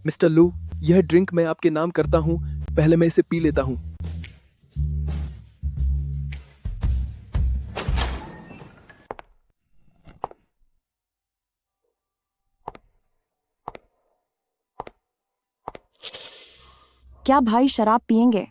Mister लू, यह drink मैं आपके नाम करता हूँ। पहले मैं इसे पी लेता हूँ। क्या भाई शराब पिएंगे?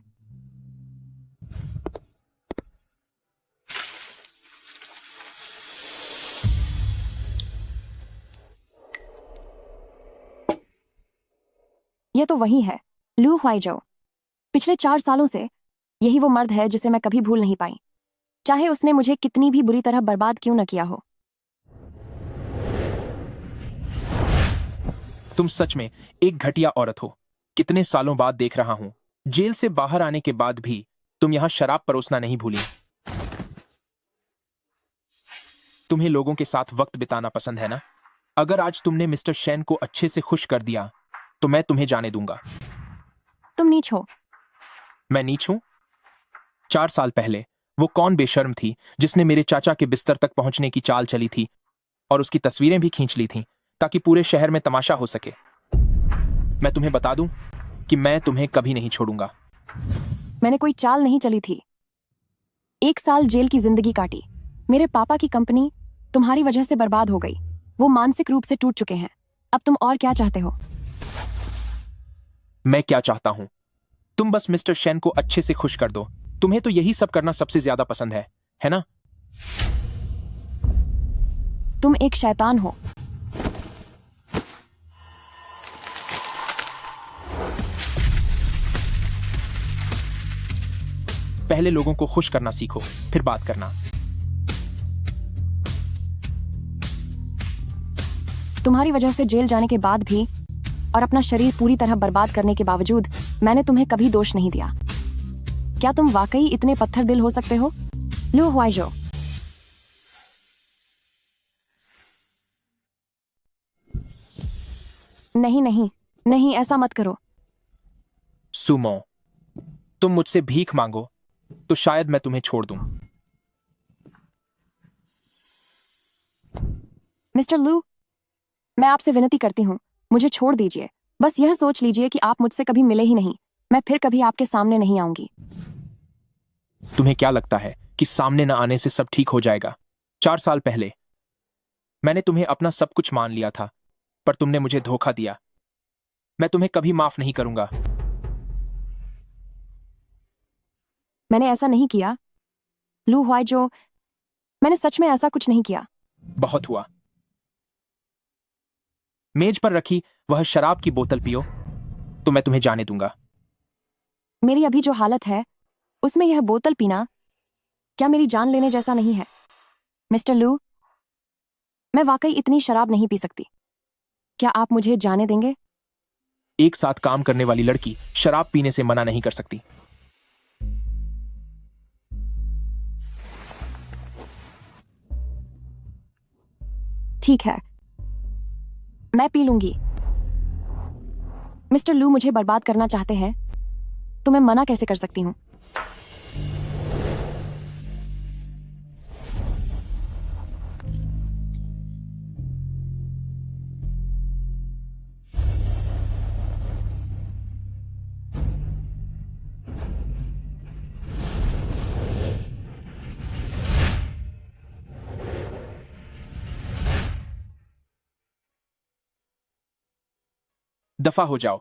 ये तो वही है, लू हुआइजो। पिछले 4 सालों से यही वो मर्द है जिसे मैं कभी भूल नहीं पाई, चाहे उसने मुझे कितनी भी बुरी तरह बर्बाद क्यों न किया हो। तुम सच में एक घटिया औरत हो। कितने सालों बाद देख रहा हूं, जेल से बाहर आने के बाद भी तुम यहां शराब परोसना नहीं भूली। तुम्हें लोगों के साथ वक्त बिताना पसंद है ना? अगर आज तुमने मिस्टर शेन को अच्छे से खुश कर दिया तो मैं तुम्हें जाने दूंगा। तुम नीच हो। मैं नीच हूं? 4 साल पहले वो कौन बेशर्म थी जिसने मेरे चाचा के बिस्तर तक पहुंचने की चाल चली थी और उसकी तस्वीरें भी खींच ली थीं ताकि पूरे शहर में तमाशा हो सके। मैं तुम्हें बता दूं कि मैं तुम्हें कभी नहीं छोड़ूंगा। मैंने कोई चाल नहीं चली थी। 1 साल जेल की जिंदगी काटी। मेरे पापा की कंपनी तुम्हारी वजह से बर्बाद हो गई। वो मानसिक रूप से टूट चुके हैं। अब तुम और क्या चाहते हो? मैं क्या चाहता हूं? तुम बस मिस्टर शेन को अच्छे से खुश कर दो। तुम्हें तो यही सब करना सबसे ज्यादा पसंद है ना? तुम एक शैतान हो। पहले लोगों को खुश करना सीखो, फिर बात करना। तुम्हारी वजह से जेल जाने के बाद भी और अपना शरीर पूरी तरह बर्बाद करने के बावजूद मैंने तुम्हें कभी दोष नहीं दिया। क्या तुम वाकई इतने पत्थर दिल हो सकते हो? लू हुआइजो। नहीं नहीं नहीं, ऐसा मत करो। सुमो, तुम मुझसे भीख मांगो तो शायद मैं तुम्हें छोड़ दूं। मिस्टर लू, मैं आपसे विनती करती हूँ, मुझे छोड़ दीजिए। बस यह सोच लीजिए कि आप मुझसे कभी मिले ही नहीं। मैं फिर कभी आपके सामने नहीं आऊंगी। तुम्हें क्या लगता है कि सामने न आने से सब ठीक हो जाएगा? 4 साल पहले मैंने तुम्हें अपना सब कुछ मान लिया था, पर तुमने मुझे धोखा दिया। मैं तुम्हें कभी माफ नहीं करूंगा। मैंने ऐसा नहीं किया लू हुआइजो। मैंने सच में ऐसा कुछ नहीं किया। बहुत हुआ। मेज पर रखी वह शराब की बोतल पियो तो मैं तुम्हें जाने दूंगा। मेरी अभी जो हालत है उसमें यह बोतल पीना क्या मेरी जान लेने जैसा नहीं है? मिस्टर लू, मैं वाकई इतनी शराब नहीं पी सकती। क्या आप मुझे जाने देंगे? एक साथ काम करने वाली लड़की शराब पीने से मना नहीं कर सकती। ठीक है, मैं पी लूंगी। मिस्टर लू मुझे बर्बाद करना चाहते हैं तो मैं मना कैसे कर सकती हूँ? दफा हो जाओ।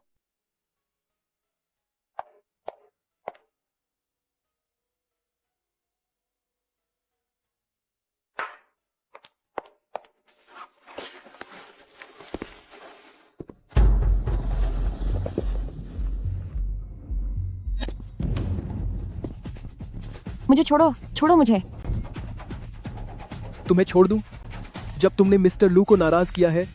मुझे छोड़ो, छोड़ो मुझे। तुम्हें छोड़ दूं? जब तुमने मिस्टर लू को नाराज किया है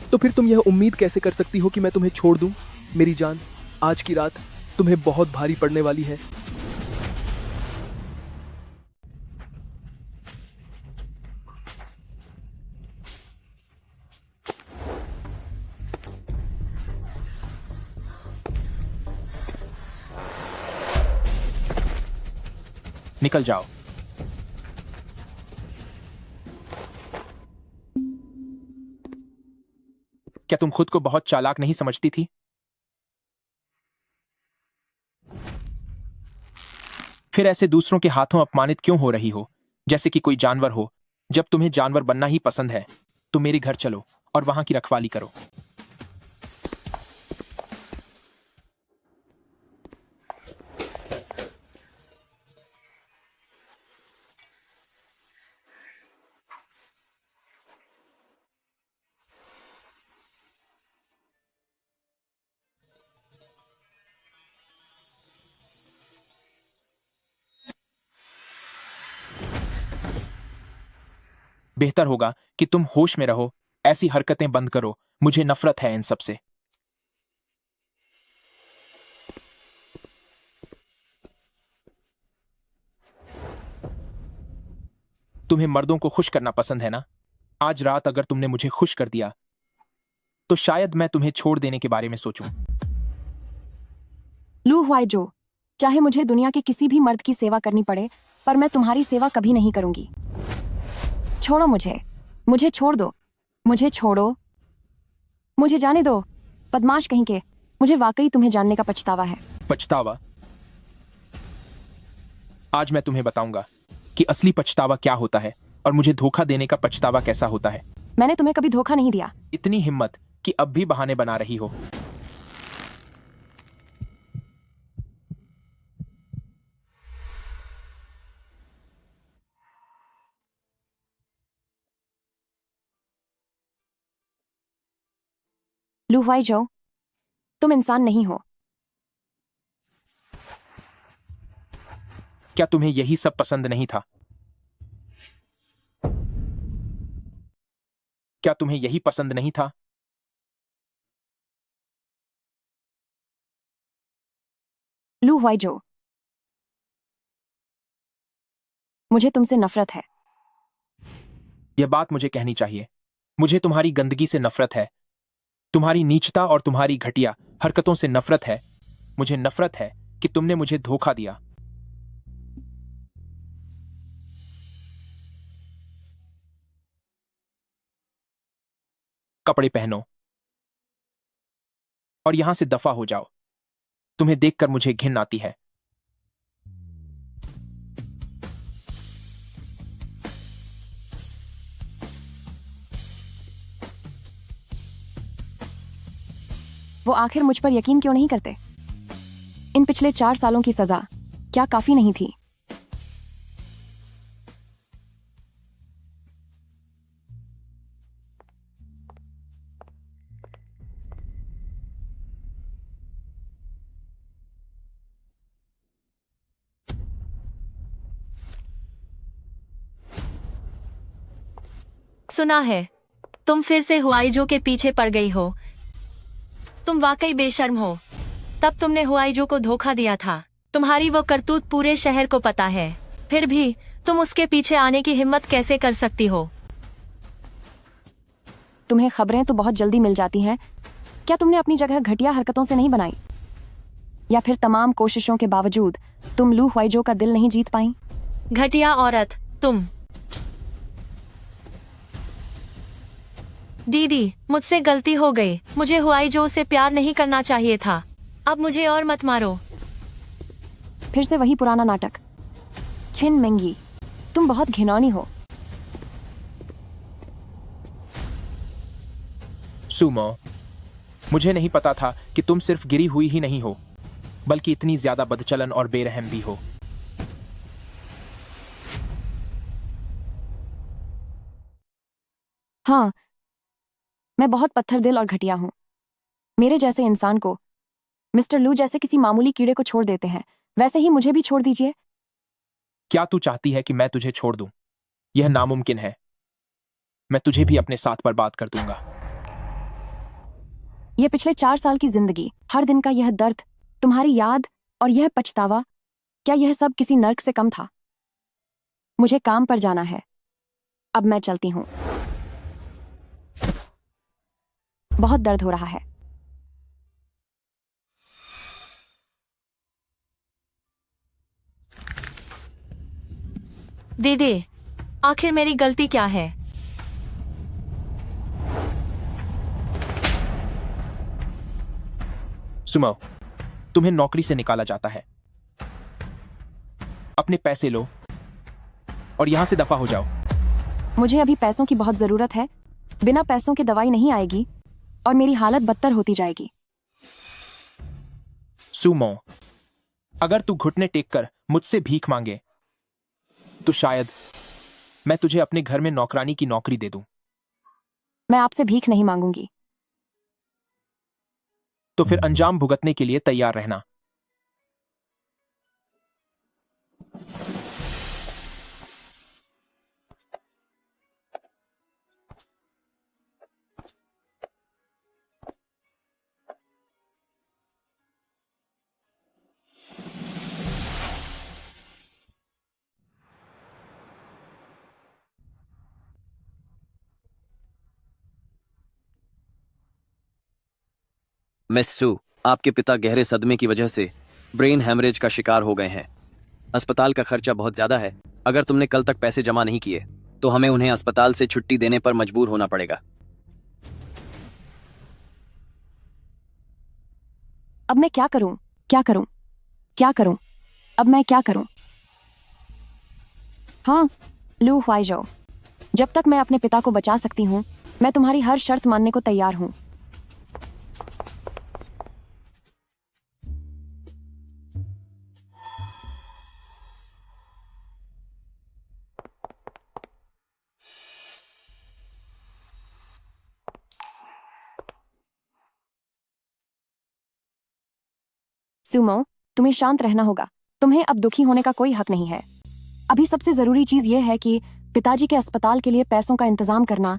तो फिर तुम यह उम्मीद कैसे कर सकती हो कि मैं तुम्हें छोड़ दूं? मेरी जान, आज की रात तुम्हें बहुत भारी पड़ने वाली है। निकल जाओ। क्या तुम खुद को बहुत चालाक नहीं समझती थी? फिर ऐसे दूसरों के हाथों अपमानित क्यों हो रही हो, जैसे कि कोई जानवर हो? जब तुम्हें जानवर बनना ही पसंद है तो मेरे घर चलो और वहां की रखवाली करो। बेहतर होगा कि तुम होश में रहो। ऐसी हरकतें बंद करो, मुझे नफरत है इन सब से। तुम्हें मर्दों को खुश करना पसंद है ना? आज रात अगर तुमने मुझे खुश कर दिया तो शायद मैं तुम्हें छोड़ देने के बारे में सोचूं। लू हुआई जो, चाहे मुझे दुनिया के किसी भी मर्द की सेवा करनी पड़े, पर मैं तुम्हारी सेवा कभी नहीं करूंगी। छोड़ो मुझे, मुझे छोड़ दो, मुझे छोड़ो, मुझे जाने दो, बदमाश कहीं के। मुझे वाकई तुम्हें जानने का पछतावा है। पछतावा? आज मैं तुम्हें बताऊंगा कि असली पछतावा क्या होता है और मुझे धोखा देने का पछतावा कैसा होता है। मैंने तुम्हें कभी धोखा नहीं दिया। इतनी हिम्मत कि अब भी बहाने बना रही हो। लू हुआई जो, तुम इंसान नहीं हो। क्या तुम्हें यही सब पसंद नहीं था? क्या तुम्हें यही पसंद नहीं था? लू हुआई जो, मुझे तुमसे नफरत है। यह बात मुझे कहनी चाहिए। मुझे तुम्हारी गंदगी से नफरत है, तुम्हारी नीचता और तुम्हारी घटिया हरकतों से नफरत है। मुझे नफरत है कि तुमने मुझे धोखा दिया। कपड़े पहनो और यहां से दफा हो जाओ। तुम्हें देखकर मुझे घिन आती है। वो आखिर मुझ पर यकीन क्यों नहीं करते? इन पिछले 4 सालों की सजा क्या काफी नहीं थी? सुना है तुम फिर से हुआईजो के पीछे पड़ गई हो। तुम वाकई बेशर्म हो। तब तुमने हुआईजो को धोखा दिया था। तुम्हारी वो करतूत पूरे शहर को पता है। फिर भी तुम उसके पीछे आने की हिम्मत कैसे कर सकती हो? तुम्हें खबरें तो बहुत जल्दी मिल जाती हैं। क्या तुमने अपनी जगह घटिया हरकतों से नहीं बनाई? या फिर तमाम कोशिशों के बावजूद तुम लू हुआईजो का दिल नहीं जीत पाई? घटिया औरत तुम। दीदी, मुझसे गलती हो गई। मुझे हुआईजो से प्यार नहीं करना चाहिए था। अब मुझे और मत मारो। फिर से वही पुराना नाटक। छिन मेंगी, तुम बहुत घिनौनी हो। सुमो, मुझे नहीं पता था कि तुम सिर्फ गिरी हुई ही नहीं हो, बल्कि इतनी ज्यादा बदचलन और बेरहम भी हो। हाँ, मैं बहुत पत्थर दिल और घटिया हूं। मेरे जैसे इंसान को मिस्टर लू जैसे किसी मामूली कीड़े को छोड़ देते हैं, वैसे ही मुझे भी छोड़ दीजिए। क्या तू चाहती है कि मैं तुझे छोड़ दूं? यह नामुमकिन है। मैं तुझे भी अपने साथ बर्बाद कर दूंगा। ये पिछले 4 साल की जिंदगी, हर दिन का यह दर्द, तुम्हारी याद और यह पछतावा, क्या यह सब किसी नर्क से कम था? मुझे काम पर जाना है। अब मैं चलती हूँ। बहुत दर्द हो रहा है। दीदी, आखिर मेरी गलती क्या है? सुमो, तुम्हें नौकरी से निकाला जाता है। अपने पैसे लो और यहां से दफा हो जाओ। मुझे अभी पैसों की बहुत जरूरत है। बिना पैसों के दवाई नहीं आएगी और मेरी हालत बदतर होती जाएगी। सुमो, अगर तू घुटने टेक कर मुझसे भीख मांगे तो शायद मैं तुझे अपने घर में नौकरानी की नौकरी दे दूं। मैं आपसे भीख नहीं मांगूंगी। तो फिर अंजाम भुगतने के लिए तैयार रहना। मिस सू, आपके पिता गहरे सदमे की वजह से ब्रेन हैमरेज का शिकार हो गए हैं। अस्पताल का खर्चा बहुत ज्यादा है। अगर तुमने कल तक पैसे जमा नहीं किए तो हमें उन्हें अस्पताल से छुट्टी देने पर मजबूर होना पड़ेगा। अब मैं क्या करूं? क्या करूं? क्या करूं? अब मैं क्या करूं? हाँ, लू हुआइजो, जब तक मैं अपने पिता को बचा सकती हूं, मैं तुम्हारी हर शर्त मानने को तैयार हूं। सुमो, तुम्हें शांत रहना होगा। तुम्हें अब दुखी होने का कोई हक नहीं है। अभी सबसे जरूरी चीज यह है कि पिताजी के अस्पताल के लिए पैसों का इंतजाम करना।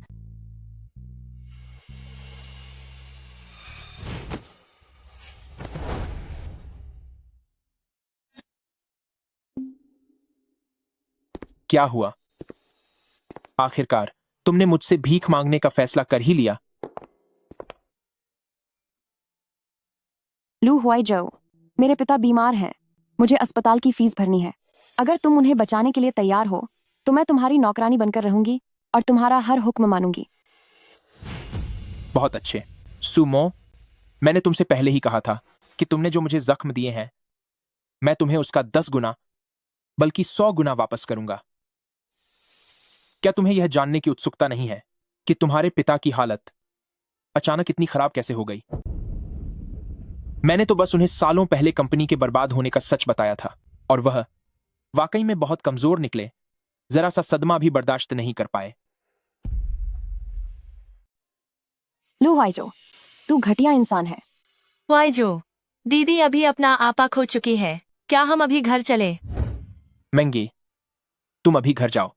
क्या हुआ? आखिरकार तुमने मुझसे भीख मांगने का फैसला कर ही लिया। लू हुआइजो, मेरे पिता बीमार हैं। मुझे अस्पताल की फीस भरनी है। अगर तुम उन्हें बचाने के लिए तैयार हो तो मैं तुम्हारी नौकरानी बनकर रहूंगी और तुम्हारा हर हुक्म मानूंगी। बहुत अच्छे। सुमो, मैंने तुमसे पहले ही कहा था कि तुमने जो मुझे जख्म दिए हैं मैं तुम्हें उसका 10 गुना बल्कि 100 गुना वापस करूंगा। क्या तुम्हें यह जानने की उत्सुकता नहीं है कि तुम्हारे पिता की हालत अचानक इतनी खराब कैसे हो गई? मैंने तो बस उन्हें सालों पहले कंपनी के बर्बाद होने का सच बताया था और वह वाकई में बहुत कमजोर निकले। जरा सा सदमा भी बर्दाश्त नहीं कर पाए। लू हुआइजो, तू घटिया इंसान है। हुआइजो, दीदी अभी अपना आपा खो चुकी है। क्या हम अभी घर चले? मेंगी, तुम अभी घर जाओ।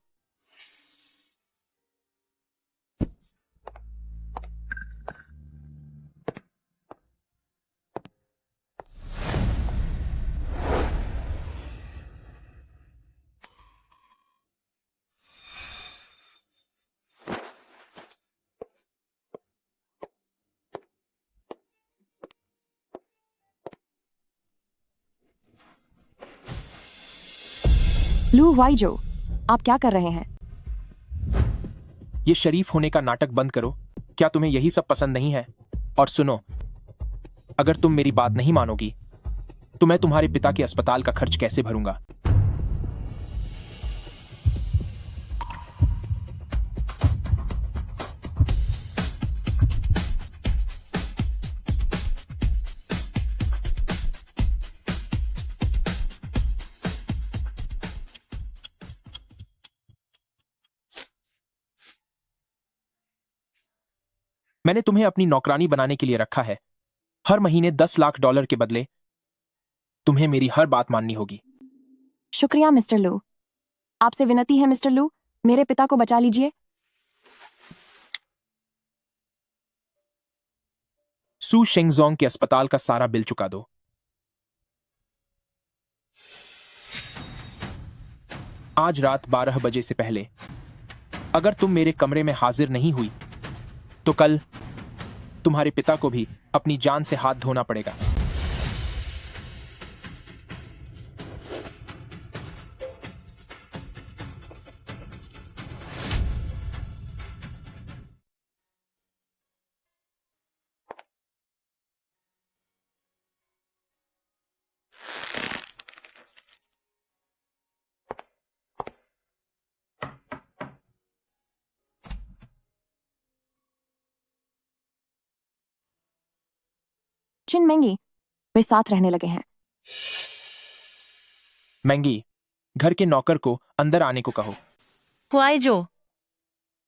लू हुआइजो, आप क्या कर रहे हैं? ये शरीफ होने का नाटक बंद करो। क्या तुम्हें यही सब पसंद नहीं है? और सुनो, अगर तुम मेरी बात नहीं मानोगी तो मैं तुम्हारे पिता के अस्पताल का खर्च कैसे भरूंगा? मैंने तुम्हें अपनी नौकरानी बनाने के लिए रखा है। हर महीने 10 लाख डॉलर के बदले तुम्हें मेरी हर बात माननी होगी। शुक्रिया मिस्टर लू। आपसे विनती है मिस्टर लू, मेरे पिता को बचा लीजिए। सू शेंगजोंग के अस्पताल का सारा बिल चुका दो। आज रात 12 बजे से पहले अगर तुम मेरे कमरे में हाजिर नहीं हुई तो कल तुम्हारे पिता को भी अपनी जान से हाथ धोना पड़ेगा। चिन मेंगी, वे साथ रहने लगे हैं। मैंगी, घर के नौकर को अंदर आने को कहो। हुआईजो,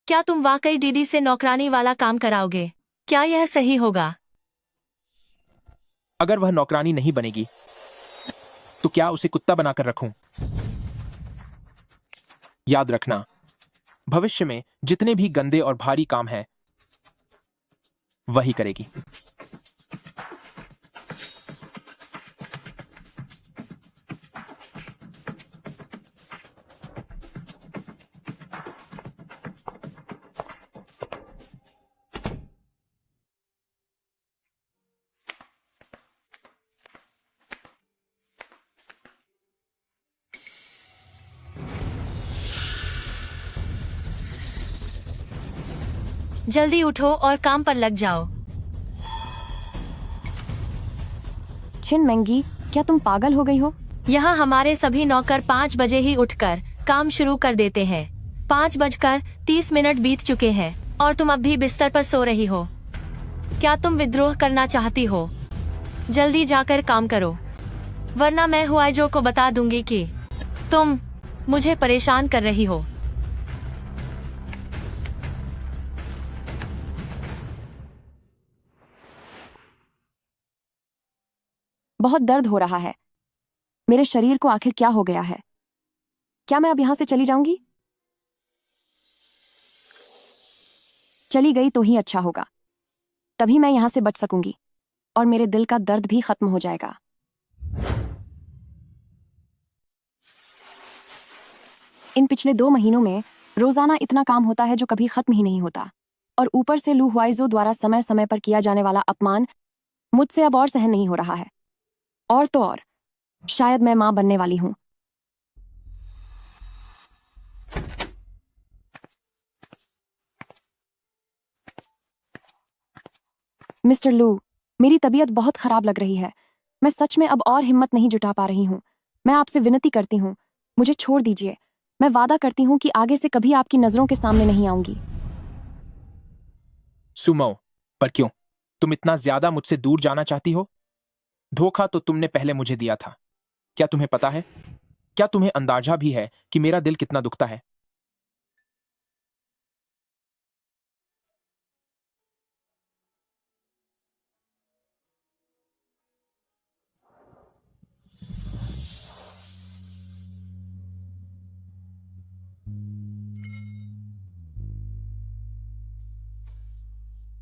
क्या तुम वाकई दीदी से नौकरानी वाला काम कराओगे? क्या यह सही होगा? अगर वह नौकरानी नहीं बनेगी तो क्या उसे कुत्ता बनाकर रखूं? याद रखना, भविष्य में जितने भी गंदे और भारी काम हैं वही करेगी। जल्दी उठो और काम पर लग जाओ। चिन मेंगी, क्या तुम पागल हो गई हो? यहाँ हमारे सभी नौकर 5 बजे ही उठकर काम शुरू कर देते हैं। 5:30 बीत चुके हैं और तुम अब भी बिस्तर पर सो रही हो। क्या तुम विद्रोह करना चाहती हो? जल्दी जाकर काम करो, वरना मैं हुआईजो को बता दूंगी कि तुम मुझे परेशान कर रही हो। बहुत दर्द हो रहा है। मेरे शरीर को आखिर क्या हो गया है? क्या मैं अब यहां से चली जाऊंगी? चली गई तो ही अच्छा होगा, तभी मैं यहां से बच सकूंगी और मेरे दिल का दर्द भी खत्म हो जाएगा। इन पिछले 2 महीनों में रोजाना इतना काम होता है जो कभी खत्म ही नहीं होता, और ऊपर से लू हुआइजो द्वारा समय समय पर किया जाने वाला अपमान मुझसे अब और सहन नहीं हो रहा है। और तो और, शायद मैं मां बनने वाली हूं। मिस्टर लू, मेरी तबीयत बहुत खराब लग रही है। मैं सच में अब और हिम्मत नहीं जुटा पा रही हूँ। मैं आपसे विनती करती हूँ, मुझे छोड़ दीजिए। मैं वादा करती हूँ कि आगे से कभी आपकी नजरों के सामने नहीं आऊंगी। सुमो, पर क्यों? तुम इतना ज्यादा मुझसे दूर जाना चाहती हो? धोखा तो तुमने पहले मुझे दिया था। क्या तुम्हें पता है? क्या तुम्हें अंदाजा भी है कि मेरा दिल कितना दुखता है?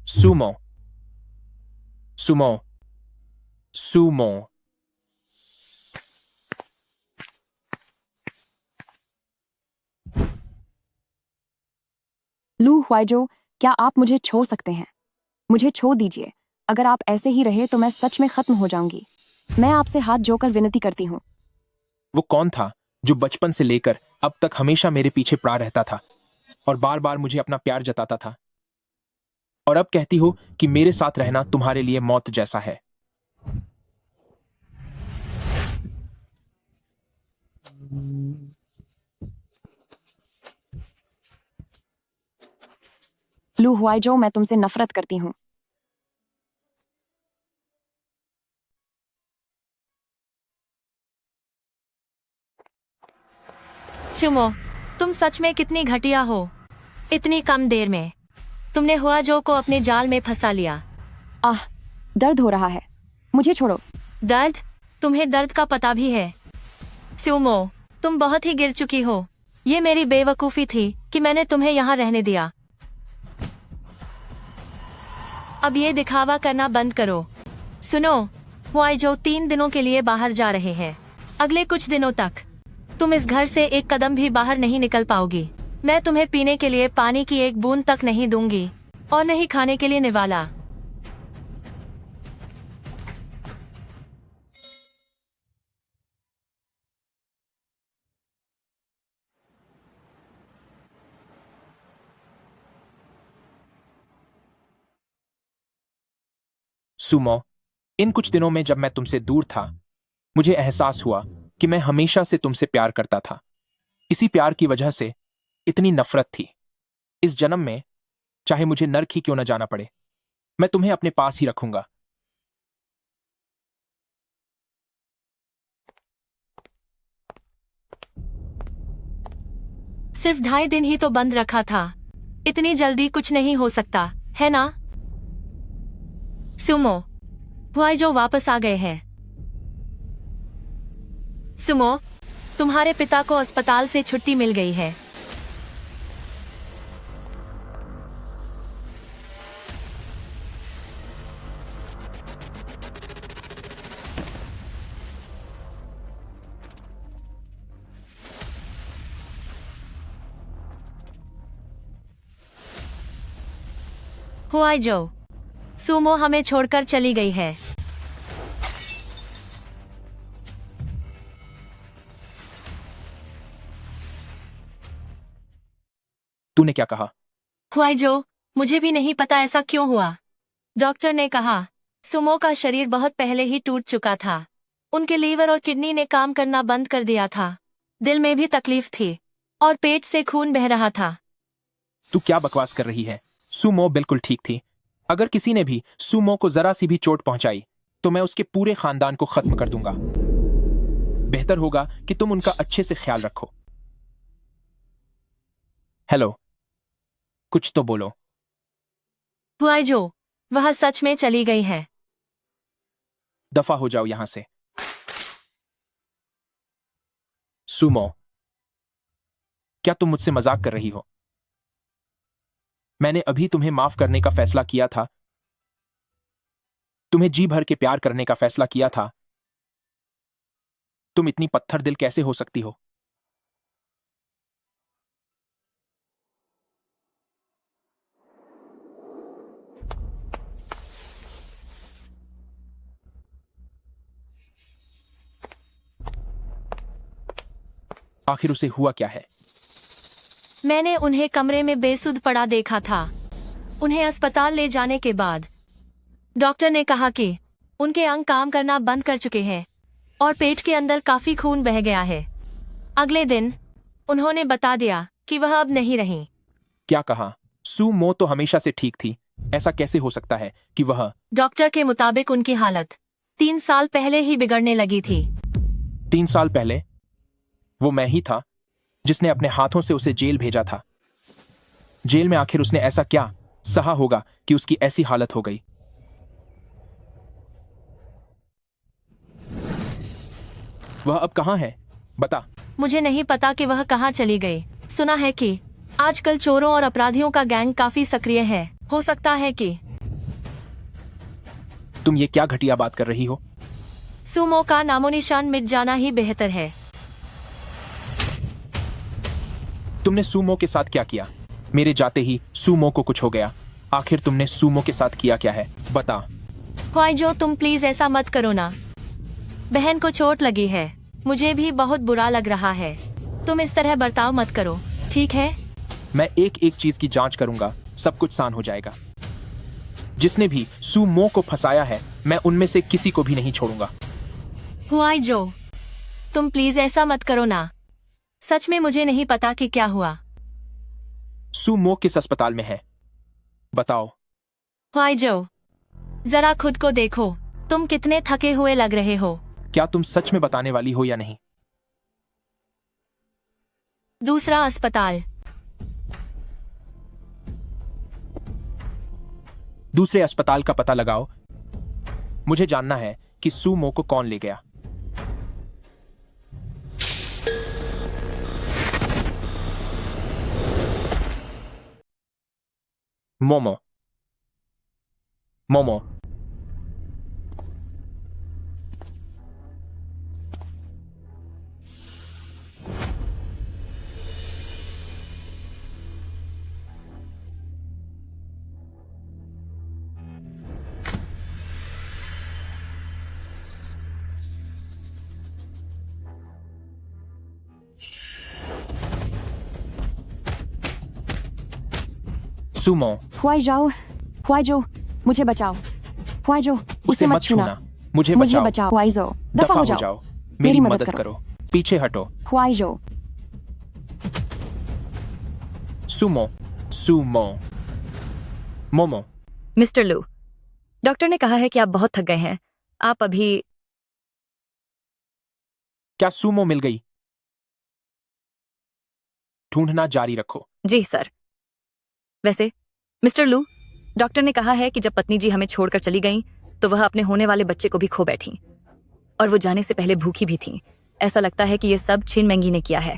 Sumo, Sumo, Sumo. लू हुआइजो, क्या आप मुझे छोड़ सकते हैं? मुझे छोड़ दीजिए। अगर आप ऐसे ही रहे तो मैं सच में खत्म हो जाऊंगी। मैं आपसे हाथ जोड़कर विनती करती हूँ। वो कौन था जो बचपन से लेकर अब तक हमेशा मेरे पीछे पड़ा रहता था और बार बार मुझे अपना प्यार जताता था, और अब कहती हो कि मेरे साथ रहना तुम्हारे लिए मौत जैसा है? लू हुआइजो, मैं तुमसे नफरत करती हूँ। सुमो, तुम सच में कितनी घटिया हो। इतनी कम देर में तुमने हुआजो को अपने जाल में फंसा लिया। आह, दर्द हो रहा है, मुझे छोड़ो। दर्द? तुम्हें दर्द का पता भी है? सुमो, तुम बहुत ही गिर चुकी हो। ये मेरी बेवकूफी थी कि मैंने तुम्हें यहाँ रहने दिया। अब ये दिखावा करना बंद करो। सुनो, हुआईजो 3 दिनों के लिए बाहर जा रहे हैं। अगले कुछ दिनों तक तुम इस घर से एक कदम भी बाहर नहीं निकल पाओगी। मैं तुम्हें पीने के लिए पानी की एक बूंद तक नहीं दूंगी और नहीं खाने के लिए निवाला। सुमो, इन कुछ दिनों में जब मैं तुमसे दूर था, मुझे एहसास हुआ कि मैं हमेशा से तुमसे प्यार करता था। इसी प्यार की वजह से इतनी नफरत थी। इस जन्म में चाहे मुझे नर्क ही क्यों न जाना पड़े, मैं तुम्हें अपने पास ही रखूंगा। सिर्फ 2.5 दिन ही तो बंद रखा था। इतनी जल्दी कुछ नहीं हो सकता, है ना? सुमो, हुआइजो वापस आ गए हैं। सुमो, तुम्हारे पिता को अस्पताल से छुट्टी मिल गई है। हुआइजो, सुमो हमें छोड़कर चली गई है। तूने क्या कहा? हुआइजो, मुझे भी नहीं पता ऐसा क्यों हुआ। डॉक्टर ने कहा सुमो का शरीर बहुत पहले ही टूट चुका था। उनके लीवर और किडनी ने काम करना बंद कर दिया था। दिल में भी तकलीफ थी और पेट से खून बह रहा था। तू क्या बकवास कर रही है? सुमो बिल्कुल ठीक थी। अगर किसी ने भी सुमो को जरा सी भी चोट पहुंचाई तो मैं उसके पूरे खानदान को खत्म कर दूंगा। बेहतर होगा कि तुम उनका अच्छे से ख्याल रखो। हेलो, कुछ तो बोलो। हुआइजो, वह सच में चली गई है। दफा हो जाओ यहां से। सुमो, क्या तुम मुझसे मजाक कर रही हो? मैंने अभी तुम्हें माफ करने का फैसला किया था। तुम्हें जी भर के प्यार करने का फैसला किया था। तुम इतनी पत्थर दिल कैसे हो सकती हो? आखिर उसे हुआ क्या है? मैंने उन्हें कमरे में बेसुध पड़ा देखा था। उन्हें अस्पताल ले जाने के बाद डॉक्टर ने कहा कि उनके अंग काम करना बंद कर चुके हैं और पेट के अंदर काफी खून बह गया है। अगले दिन उन्होंने बता दिया कि वह अब नहीं रही। क्या कहा? सुमो तो हमेशा से ठीक थी। ऐसा कैसे हो सकता है कि वह? डॉक्टर के मुताबिक उनकी हालत 3 साल पहले ही बिगड़ने लगी थी। 3 साल पहले? वो मैं ही था जिसने अपने हाथों से उसे जेल भेजा था। जेल में आखिर उसने ऐसा क्या सहा होगा कि उसकी ऐसी हालत हो गई? वह अब कहां है? बता। मुझे नहीं पता कि वह कहाँ चली गई। सुना है कि आजकल चोरों और अपराधियों का गैंग काफी सक्रिय है। हो सकता है कि तुम ये क्या घटिया बात कर रही हो? सुमो का नामोनिशान मिट जाना ही बेहतर है। तुमने सुमो के साथ क्या किया? मेरे जाते ही सुमो को कुछ हो गया। आखिर तुमने सुमो के साथ किया क्या है? बता। ख्वाइजो, तुम प्लीज ऐसा मत करो ना। बहन को चोट लगी है। मुझे भी बहुत बुरा लग रहा है। तुम इस तरह बर्ताव मत करो, ठीक है? मैं एक एक चीज की जांच करूंगा, सब कुछ सान हो जाएगा। जिसने भी सुमो को फंसाया है मैं उनमें से किसी को भी नहीं छोड़ूंगा। ख्वाइजो, तुम प्लीज ऐसा मत करो ना। सच में मुझे नहीं पता कि क्या हुआ। सुमो किस अस्पताल में है? बताओ। ख्वाइजो, जरा खुद को देखो। तुम कितने थके हुए लग रहे हो। क्या तुम सच में बताने वाली हो या नहीं? दूसरा अस्पताल। दूसरे अस्पताल का पता लगाओ। मुझे जानना है कि सुमो को कौन ले गया। मोमो, मोमो, सुमो, हुआइजो, मुझे बचाओ। हुआइजो, उसे मत छूना। मुझे मुझे बचाओ। बचाओ। हुआइजो, दफा हो जाओ। मेरी मदद करो। पीछे हटो। हुआइजो, सुमो, सुमो, मोमो। मिस्टर लू, डॉक्टर ने कहा है कि आप बहुत थक गए हैं। आप अभी क्या सुमो मिल गई? ढूंढना जारी रखो। जी सर। वैसे मिस्टर लू, डॉक्टर ने कहा है कि जब पत्नी जी हमें छोड़कर चली गईं, तो वह अपने होने वाले बच्चे को भी खो बैठी और वो जाने से पहले भूखी भी थी। ऐसा लगता है कि ये सब छिन मेंगी ने किया है।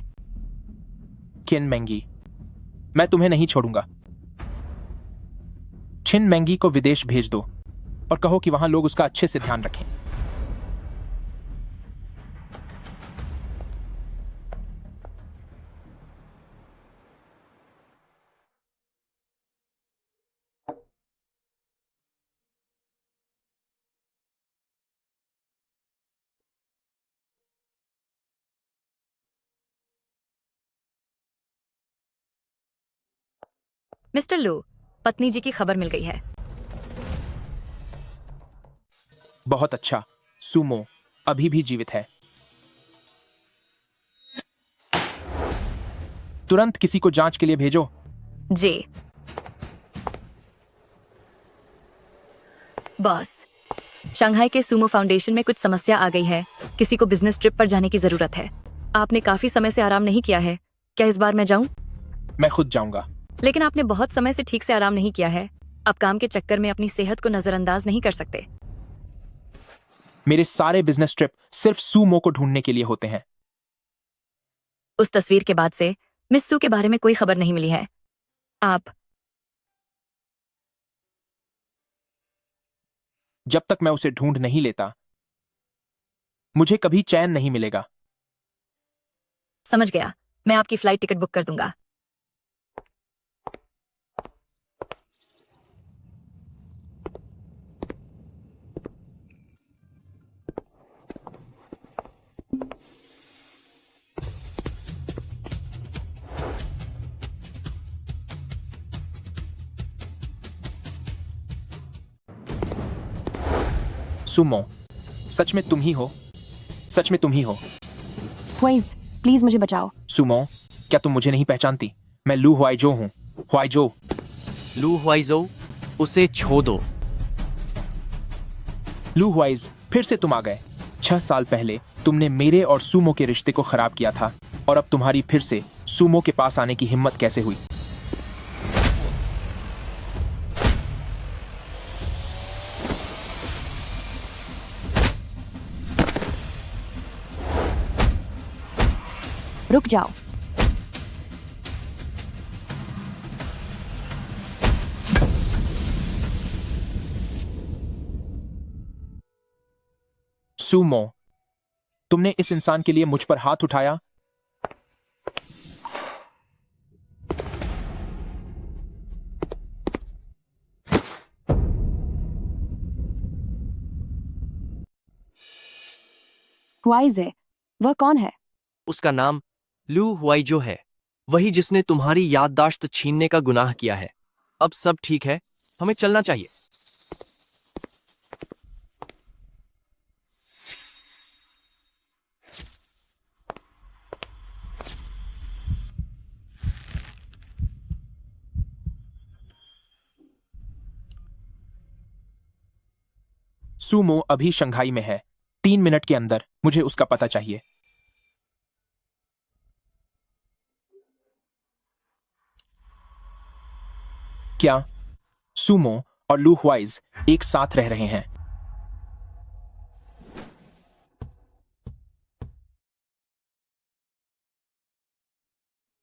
किन मैंगी, मैं तुम्हें नहीं छोड़ूंगा। छिन मैंगी को विदेश भेज दो और कहो कि वहां लोग उसका अच्छे से ध्यान रखें। मिस्टर लू, पत्नी जी की खबर मिल गई है। बहुत अच्छा। सुमो अभी भी जीवित है। तुरंत किसी को जांच के लिए भेजो। जी बॉस, शंघाई के सुमो फाउंडेशन में कुछ समस्या आ गई है। किसी को बिजनेस ट्रिप पर जाने की जरूरत है। आपने काफी समय से आराम नहीं किया है। क्या इस बार मैं जाऊं? मैं खुद जाऊंगा। लेकिन आपने बहुत समय से ठीक से आराम नहीं किया है। आप काम के चक्कर में अपनी सेहत को नजरअंदाज नहीं कर सकते। मेरे सारे बिजनेस ट्रिप सिर्फ सुमो को ढूंढने के लिए होते हैं। उस तस्वीर के बाद से मिस सू के बारे में कोई खबर नहीं मिली है। आप जब तक मैं उसे ढूंढ नहीं लेता, मुझे कभी चैन नहीं मिलेगा। समझ गया। मैं आपकी फ्लाइट टिकट बुक कर दूंगा। सुमो, सच में तुम ही हो? सच में तुम ही हो? हुआइज, प्लीज मुझे बचाओ। सुमो, क्या तुम मुझे नहीं पहचानती? मैं लू हुआइजो हूँ। हुआइजो। लू हुआइजो, उसे छोड़ दो। लू हुआइज, फिर से तुम आ गए। 6 साल पहले तुमने मेरे और सुमो के रिश्ते को खराब किया था, और अब तुम्हारी फिर से सुमो के पास आने की हिम्मत कैसे हुई? रुक जाओ। सुमो, तुमने इस इंसान के लिए मुझ पर हाथ उठाया। हुआइज है? वह कौन है? उसका नाम लू हुआइजो है, वही जिसने तुम्हारी याददाश्त छीनने का गुनाह किया है। अब सब ठीक है, हमें चलना चाहिए। सुमो अभी शंघाई में है। 3 मिनट के अंदर मुझे उसका पता चाहिए। क्या सुमो और लू हुआइज एक साथ रह रहे हैं?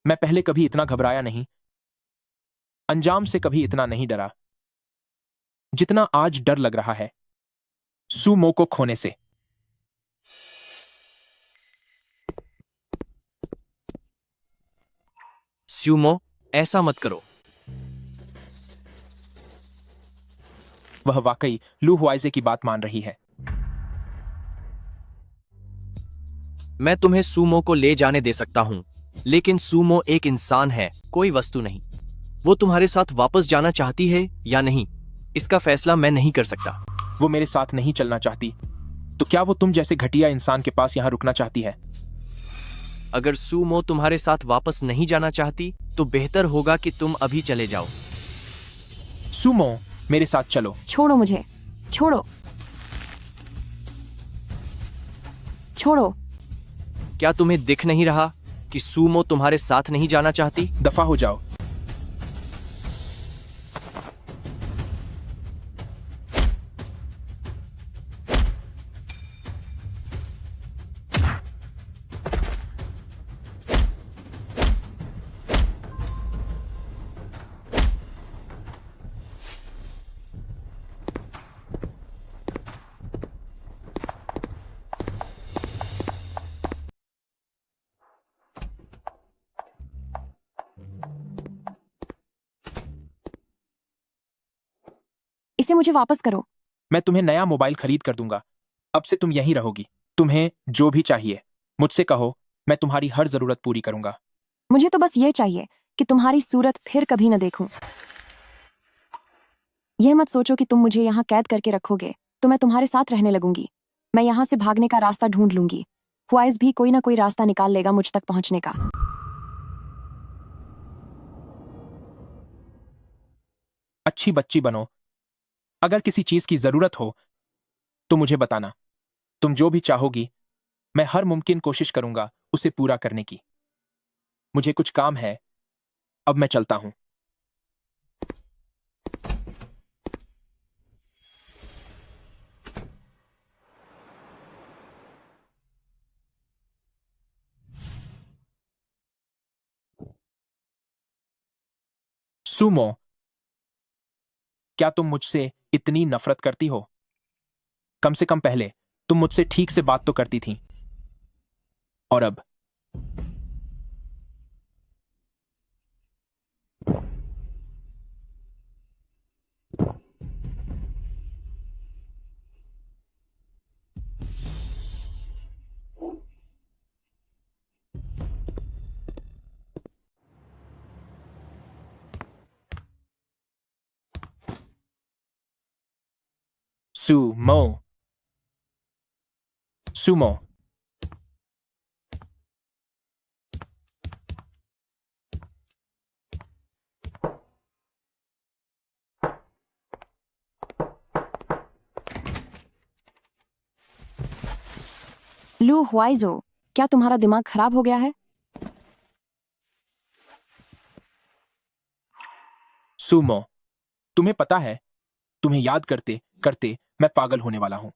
मैं पहले कभी इतना घबराया नहीं, अंजाम से कभी इतना नहीं डरा जितना आज डर लग रहा है सुमो को खोने से। सुमो, ऐसा मत करो। वह वाकई लू हुआइजे की बात मान रही है। मैं तुम्हें सुमो को ले जाने दे सकता हूं, लेकिन सुमो एक इंसान है, कोई वस्तु नहीं। वो तुम्हारे साथ वापस जाना चाहती है या नहीं, इसका फैसला मैं नहीं कर सकता। वो मेरे साथ नहीं चलना चाहती, तो क्या वो तुम जैसे घटिया इंसान के पास यहां रुकना चाहती है? अगर सुमो तुम्हारे साथ वापस नहीं जाना चाहती, तो बेहतर होगा कि तुम अभी चले जाओ। सुमो, मेरे साथ चलो। छोड़ो मुझे, छोड़ो, छोड़ो। क्या तुम्हें दिख नहीं रहा? कि सूमो तुम्हारे साथ नहीं जाना चाहती? दफा हो जाओ। इसे मुझे वापस करो। मैं तुम्हें नया मोबाइल खरीद कर दूंगा। अब से तुम यहीं रहोगी। तुम्हें जो भी चाहिए मुझसे कहो, मैं तुम्हारी हर जरूरत पूरी करूंगा। मुझे तो बस ये चाहिए कि तुम्हारी सूरत फिर कभी न देखूं। यह मत सोचो कि तुम मुझे यहाँ कैद करके रखोगे तो मैं तुम्हारे साथ रहने लगूंगी। मैं यहाँ से भागने का रास्ता ढूंढ लूंगी। ख्वाइस भी कोई ना कोई रास्ता निकाल लेगा मुझ तक पहुंचने का। अच्छी बच्ची बनो। अगर किसी चीज की जरूरत हो तो मुझे बताना। तुम जो भी चाहोगी मैं हर मुमकिन कोशिश करूंगा उसे पूरा करने की। मुझे कुछ काम है, अब मैं चलता हूं। सुमो, क्या तुम मुझसे इतनी नफरत करती हो? कम से कम पहले तुम मुझसे ठीक से बात तो करती थी, और अब? सुमो, सुमो, लू ह्वाइजो, क्या तुम्हारा दिमाग खराब हो गया है? सुमो, तुम्हें पता है, तुम्हें याद करते करते मैं पागल होने वाला हूं।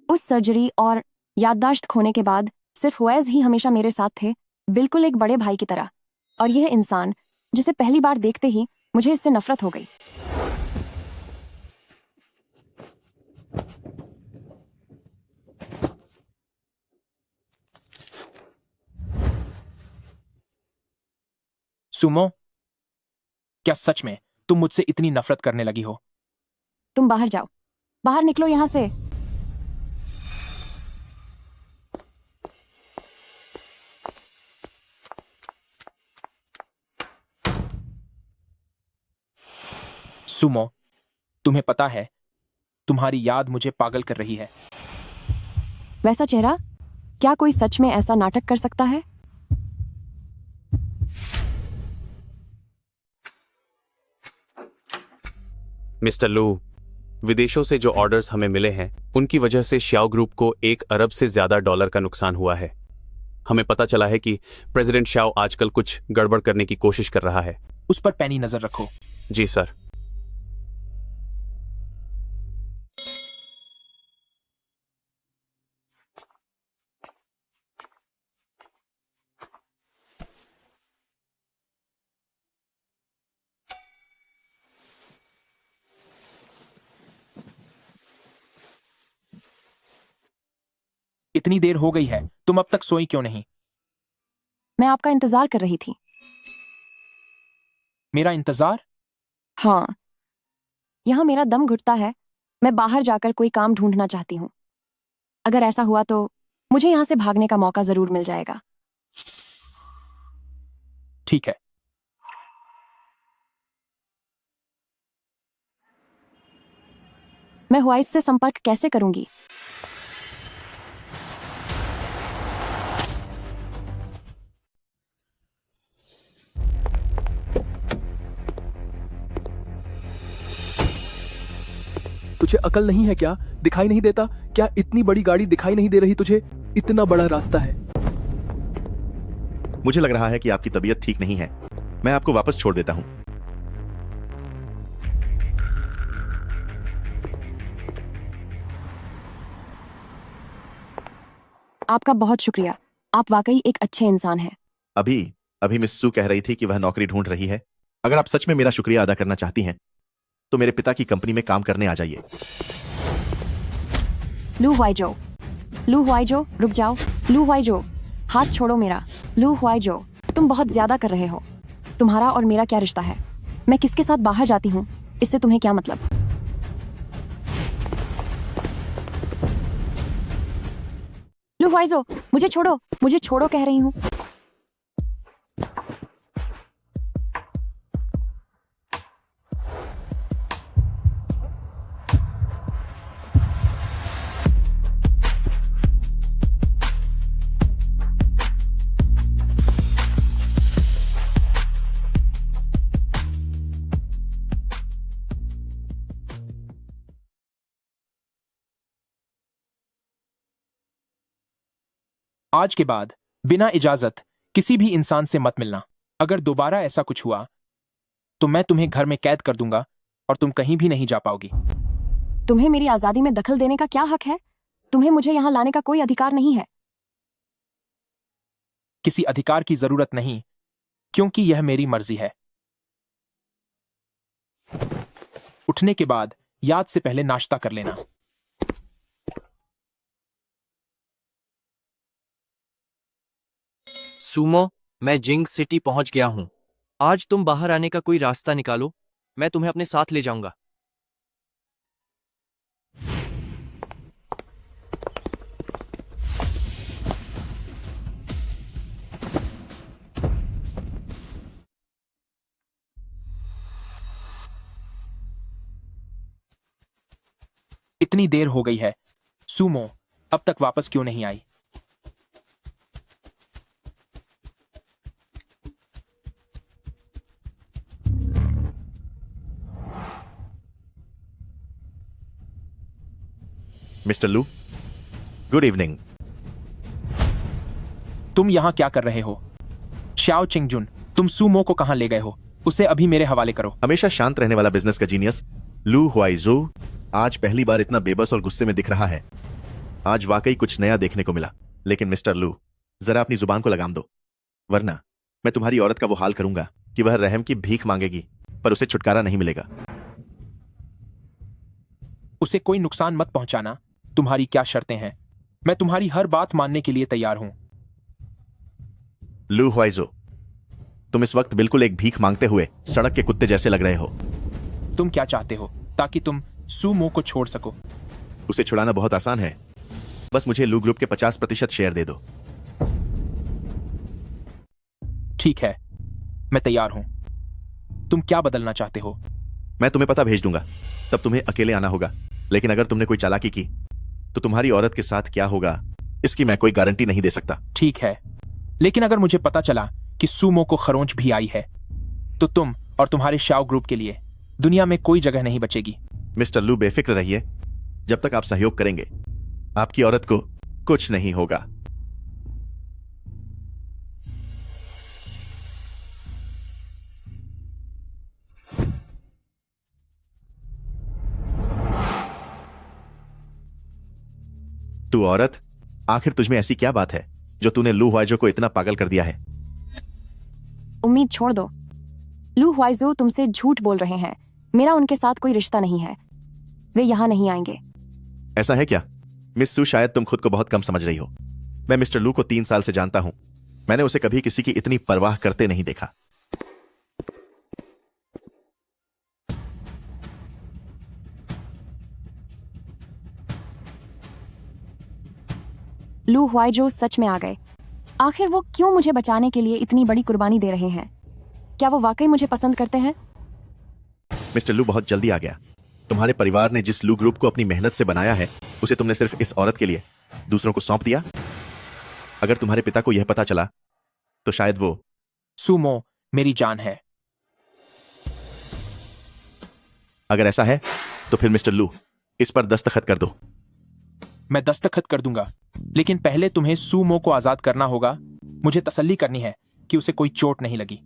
उस सर्जरी और याददाश्त खोने के बाद सिर्फ ह्वाइज ही हमेशा मेरे साथ थे, बिल्कुल एक बड़े भाई की तरह। और यह इंसान जिसे पहली बार देखते ही मुझे इससे नफरत हो गई। सुमो, क्या सच में तुम मुझसे इतनी नफरत करने लगी हो? तुम बाहर जाओ, बाहर निकलो यहां से। सुमो, तुम्हें पता है, तुम्हारी याद मुझे पागल कर रही है। वैसा चेहरा, क्या कोई सच में ऐसा नाटक कर सकता है? मिस्टर लू, विदेशों से जो ऑर्डर्स हमें मिले हैं उनकी वजह से श्याओ ग्रुप को 1 अरब से ज्यादा डॉलर का नुकसान हुआ है। हमें पता चला है कि प्रेसिडेंट श्याओ आजकल कुछ गड़बड़ करने की कोशिश कर रहा है। उस पर पैनी नजर रखो। जी सर। इतनी देर हो गई है, तुम अब तक सोई क्यों नहीं? मैं आपका इंतजार कर रही थी। मेरा इंतजार? हाँ, यहाँ मेरा दम घुटता है। मैं बाहर जाकर कोई काम ढूंढना चाहती हूँ। अगर ऐसा हुआ तो मुझे यहाँ से भागने का मौका जरूर मिल जाएगा। ठीक है। मैं ह्वाइस से संपर्क कैसे करूंगी? तुझे अकल नहीं है क्या? दिखाई नहीं देता क्या? इतनी बड़ी गाड़ी दिखाई नहीं दे रही तुझे? इतना बड़ा रास्ता है। मुझे लग रहा है कि आपकी तबीयत ठीक नहीं है। मैं आपको वापस छोड़ देता हूं। आपका बहुत शुक्रिया। आप वाकई एक अच्छे इंसान हैं। अभी अभी मिस सू कह रही थी कि वह नौकरी ढूंढ रही है। अगर आप सच में मेरा शुक्रिया अदा करना चाहती हैं तो मेरे पिता की कंपनी में काम करने आ जाइए। लू हुआइजो, लू हुआइजो, रुक जाओ। लू हुआइजो, हाथ छोड़ो मेरा। लू हुआइजो, तुम बहुत ज्यादा कर रहे हो। तुम्हारा और मेरा क्या रिश्ता है? मैं किसके साथ बाहर जाती हूँ, इससे तुम्हें क्या मतलब? लू हुआइजो, मुझे छोड़ो कह रही हूँ। आज के बाद बिना इजाजत किसी भी इंसान से मत मिलना। अगर दोबारा ऐसा कुछ हुआ तो मैं तुम्हें घर में कैद कर दूंगा और तुम कहीं भी नहीं जा पाओगी। तुम्हें मेरी आजादी में दखल देने का क्या हक है? तुम्हें मुझे यहाँ लाने का कोई अधिकार नहीं है। किसी अधिकार की जरूरत नहीं, क्योंकि यह मेरी मर्जी है। उठने के बाद याद से पहले नाश्ता कर लेना। सूमो, मैं जिंग सिटी पहुंच गया हूं। आज तुम बाहर आने का कोई रास्ता निकालो, मैं तुम्हें अपने साथ ले जाऊंगा। इतनी देर हो गई है, सूमो अब तक वापस क्यों नहीं आई? मिस्टर लू, गुड इवनिंग। तुम यहां क्या कर रहे हो? श्याओ चिंगजुन, तुम सूमो को कहां ले गए हो? उसे अभी मेरे हवाले करो। हमेशा शांत रहने वाला बिजनेस का जीनियस लू हुआइजो आज पहली बार इतना बेबस और गुस्से में दिख रहा है। आज वाकई कुछ नया देखने को मिला। लेकिन मिस्टर लू, जरा अपनी जुबान को लगाम दो, वरना मैं तुम्हारी औरत का वो हाल करूंगा कि वह रहम की भीख मांगेगी, पर उसे छुटकारा नहीं मिलेगा। उसे कोई नुकसान मत पहुंचाना। तुम्हारी क्या शर्तें हैं? मैं तुम्हारी हर बात मानने के लिए तैयार हूं। लू हुआइजो, तुम इस वक्त बिल्कुल एक भीख मांगते हुए सड़क के कुत्ते जैसे लग रहे हो। तुम क्या चाहते हो ताकि तुम सूमो को छोड़ सको? उसे छुड़ाना बहुत आसान है। बस मुझे लू ग्रुप के 50% शेयर दे दो। ठीक है, मैं तैयार हूं। तुम क्या बदलना चाहते हो? मैं तुम्हें पता भेज दूंगा, तब तुम्हें अकेले आना होगा। लेकिन अगर तुमने कोई चालाकी की तो तुम्हारी औरत के साथ क्या होगा, इसकी मैं कोई गारंटी नहीं दे सकता। ठीक है, लेकिन अगर मुझे पता चला कि सूमो को खरोंच भी आई है तो तुम और तुम्हारे शाओ ग्रुप के लिए दुनिया में कोई जगह नहीं बचेगी। मिस्टर लू, बेफिक्र रहिए। जब तक आप सहयोग करेंगे आपकी औरत को कुछ नहीं होगा। तू औरत, आखिर तुझमें ऐसी क्या बात है जो तूने लू हुआइजो को इतना पागल कर दिया है? उम्मीद छोड़ दो। लू हुआइजो तुमसे झूठ बोल रहे हैं। मेरा उनके साथ कोई रिश्ता नहीं है। वे यहाँ नहीं आएंगे। ऐसा है क्या? मिस सू, शायद तुम खुद को बहुत कम समझ रही हो। मैं मिस्टर लू को 3 साल से जानता हूं। मैंने उसे कभी किसी की इतनी परवाह करते नहीं देखा। लू हुआइजो सच में आ गए। आखिर वो क्यों मुझे बचाने के लिए इतनी बड़ी कुर्बानी दे रहे हैं? क्या वो वाकई मुझे पसंद करते हैं? मिस्टर लू बहुत जल्दी आ गया। तुम्हारे परिवार ने जिस लू ग्रुप को अपनी मेहनत से बनाया है, उसे तुमने सिर्फ इस औरत के लिए दूसरों को सौंप दिया। अगर तुम्हारे पिता को यह पता चला तो शायद वो। सूमो मेरी जान है। अगर ऐसा है तो फिर मिस्टर लू, इस पर दस्तखत कर दो। मैं दस्तखत कर दूंगा, लेकिन पहले तुम्हें सूमो को आजाद करना होगा। मुझे तसल्ली करनी है कि उसे कोई चोट नहीं लगी।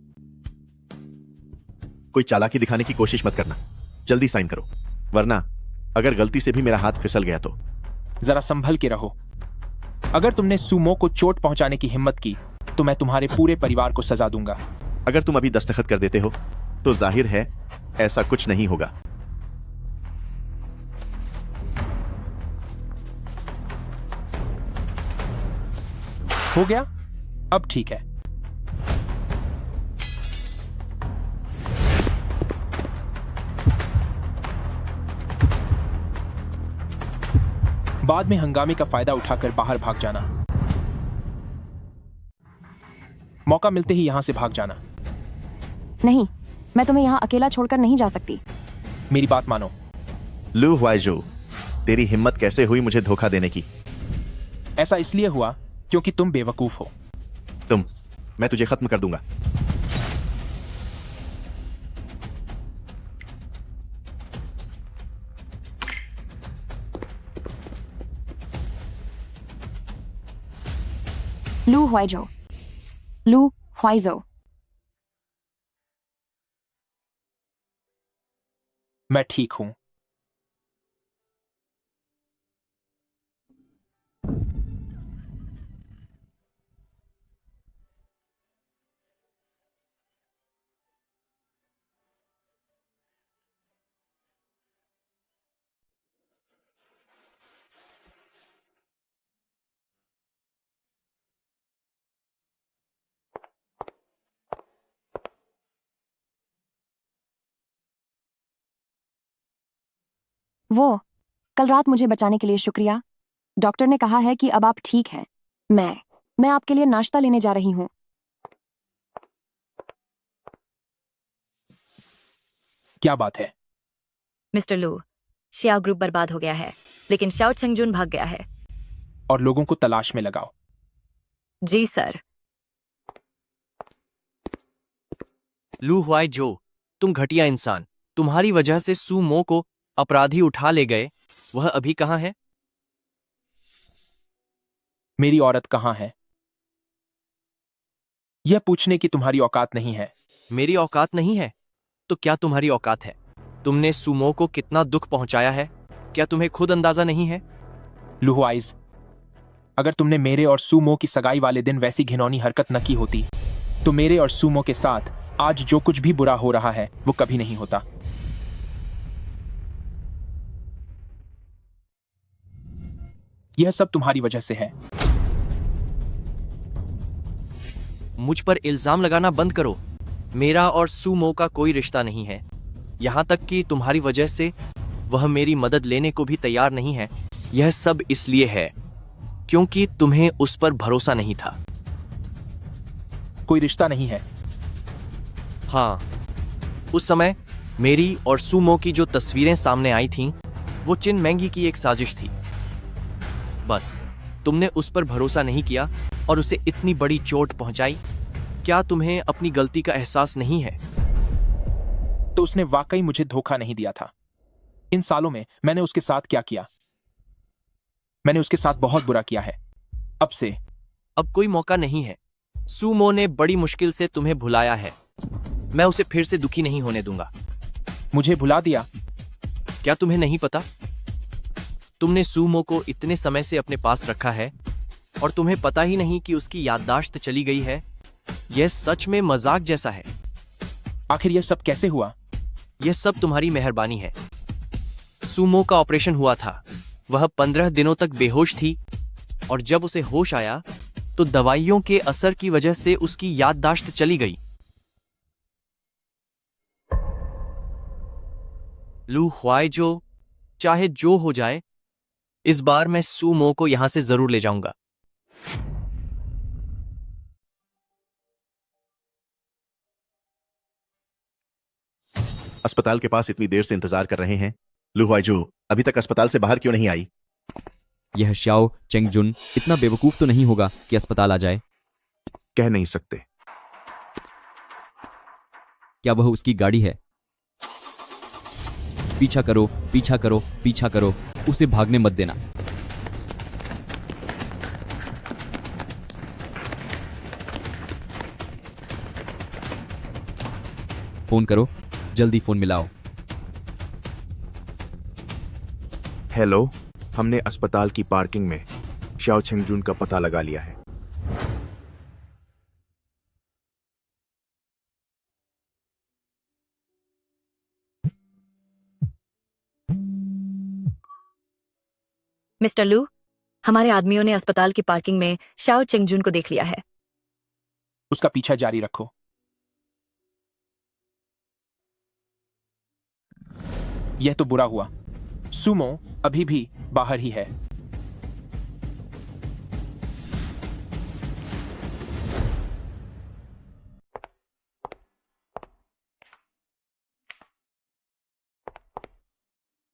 कोई चालाकी दिखाने की कोशिश मत करना, जल्दी साइन करो, वरना अगर गलती से भी मेरा हाथ फिसल गया तो। जरा संभल के रहो। अगर तुमने सुमो को चोट पहुंचाने की हिम्मत की तो मैं तुम्हारे पूरे परिवार को सजा दूंगा। अगर तुम अभी दस्तखत कर देते हो तो जाहिर है ऐसा कुछ नहीं होगा। हो गया? अब ठीक है। बाद में हंगामे का फायदा उठाकर बाहर भाग जाना। मौका मिलते ही यहां से भाग जाना। नहीं, मैं तुम्हें यहाँ अकेला छोड़कर नहीं जा सकती। मेरी बात मानो। लू हुआइजो, तेरी हिम्मत कैसे हुई मुझे धोखा देने की? ऐसा इसलिए हुआ क्योंकि तुम बेवकूफ हो। मैं तुझे खत्म कर दूंगा। लू हुआइजो, लू हुआइजो। मैं ठीक हूं। वो कल रात मुझे बचाने के लिए शुक्रिया। डॉक्टर ने कहा है कि अब आप ठीक हैं। मैं आपके लिए नाश्ता लेने जा रही हूं। क्या बात है? मिस्टर लू, श्याओ ग्रुप बर्बाद हो गया है, लेकिन श्याओ चंगजुन भाग गया है। और लोगों को तलाश में लगाओ। जी सर। लू हुआइजो, तुम घटिया इंसान। तुम्हारी वजह से सुमो को अपराधी उठा ले गए। वह अभी कहाँ है? मेरी औरत कहाँ है? यह पूछने की तुम्हारी औकात नहीं है। मेरी औकात नहीं है तो क्या तुम्हारी औकात है? तुमने सुमो को कितना दुख पहुंचाया है, क्या तुम्हें खुद अंदाजा नहीं है? लुहुआइज, अगर तुमने मेरे और सुमो की सगाई वाले दिन वैसी घिनौनी हरकत न की होती तो मेरे और सुमो के साथ आज जो कुछ भी बुरा हो रहा है वो कभी नहीं होता। यह सब तुम्हारी वजह से है। मुझ पर इल्जाम लगाना बंद करो। मेरा और सुमो का कोई रिश्ता नहीं है। यहां तक कि तुम्हारी वजह से वह मेरी मदद लेने को भी तैयार नहीं है। यह सब इसलिए है क्योंकि तुम्हें उस पर भरोसा नहीं था। कोई रिश्ता नहीं है। हाँ, उस समय मेरी और सुमो की जो तस्वीरें सामने आई थीं, वो चिन मैंगी की एक साजिश थी। बस तुमने उस पर भरोसा नहीं किया और उसे इतनी बड़ी चोट पहुंचाई। क्या तुम्हें अपनी गलती का एहसास नहीं है? तो उसने वाकई मुझे धोखा नहीं दिया था। इन सालों में मैंने उसके साथ क्या किया? मैंने उसके साथ बहुत बुरा किया है। अब कोई मौका नहीं है। सुमो ने बड़ी मुश्किल से तुम्हें भुलाया है। मैं उसे फिर से दुखी नहीं होने दूंगा। मुझे भुला दिया। क्या तुम्हें नहीं पता? तुमने सुमो को इतने समय से अपने पास रखा है और तुम्हें पता ही नहीं कि उसकी याददाश्त चली गई है। यह सच में मजाक जैसा है। आखिर यह सब कैसे हुआ? यह सब तुम्हारी मेहरबानी है। सुमो का ऑपरेशन हुआ था। वह 15 दिनों तक बेहोश थी और जब उसे होश आया तो दवाइयों के असर की वजह से उसकी याददाश्त चली गई। लू हुआइजो, चाहे जो हो जाए, इस बार मैं सुमो को यहां से जरूर ले जाऊंगा। अस्पताल के पास इतनी देर से इंतजार कर रहे हैं। लू हुआइजो अभी तक अस्पताल से बाहर क्यों नहीं आई? यह श्याओ चेंगजुन इतना बेवकूफ तो नहीं होगा कि अस्पताल आ जाए। कह नहीं सकते। क्या वह उसकी गाड़ी है? पीछा करो, पीछा करो, पीछा करो, उसे भागने मत देना। फोन करो, जल्दी फोन मिलाओ। हेलो, हमने अस्पताल की पार्किंग में शाओ चेंगजुन का पता लगा लिया है। मिस्टर लू, हमारे आदमियों ने अस्पताल की पार्किंग में शाओ चेंगजुन को देख लिया है। उसका पीछा जारी रखो। यह तो बुरा हुआ। सुमो अभी भी बाहर ही है।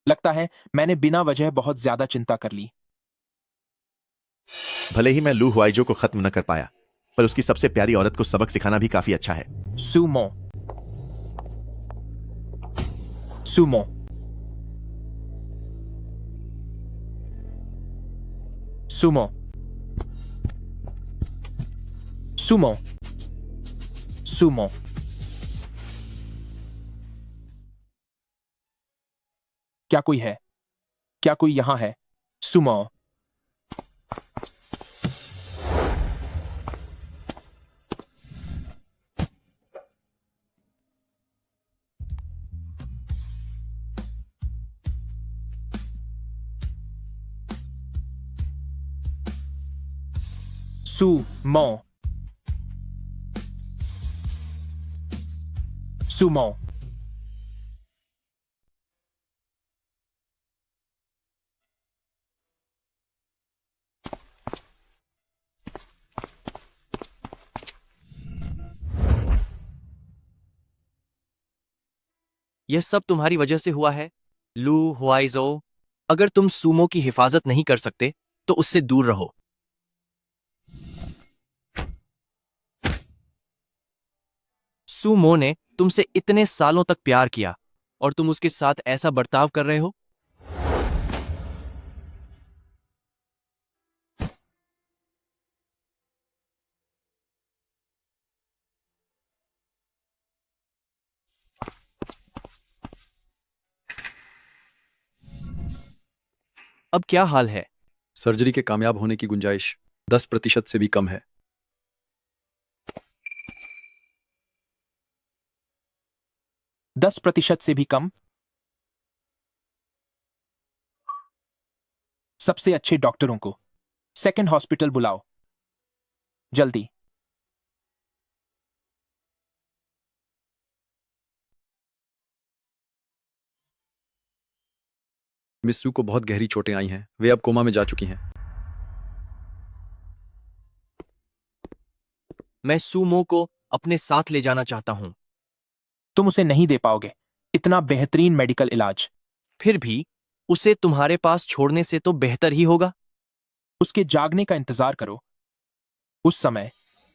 लगता है मैंने बिना वजह बहुत ज्यादा चिंता कर ली। भले ही मैं लू हुआइजो को खत्म न कर पाया, पर उसकी सबसे प्यारी औरत को सबक सिखाना भी काफी अच्छा है। Sumo, Sumo, Sumo, Sumo, Sumo. क्या कोई है? क्या कोई यहां है? सुमो। Sumo, Sumo. यह सब तुम्हारी वजह से हुआ है, लू हुआइजो। अगर तुम सूमो की हिफाजत नहीं कर सकते तो उससे दूर रहो। सूमो ने तुमसे इतने सालों तक प्यार किया और तुम उसके साथ ऐसा बर्ताव कर रहे हो। अब क्या हाल है? सर्जरी के कामयाब होने की गुंजाइश 10% से भी कम है। 10% से भी कम? सबसे अच्छे डॉक्टरों को सेकंड हॉस्पिटल बुलाओ, जल्दी। मिस सू को बहुत गहरी चोटें आई हैं। वे अब कोमा में जा चुकी हैं। मैं सूमो को अपने साथ ले जाना चाहता हूं। तुम उसे नहीं दे पाओगे इतना बेहतरीन मेडिकल इलाज। फिर भी उसे तुम्हारे पास छोड़ने से तो बेहतर ही होगा। उसके जागने का इंतजार करो। उस समय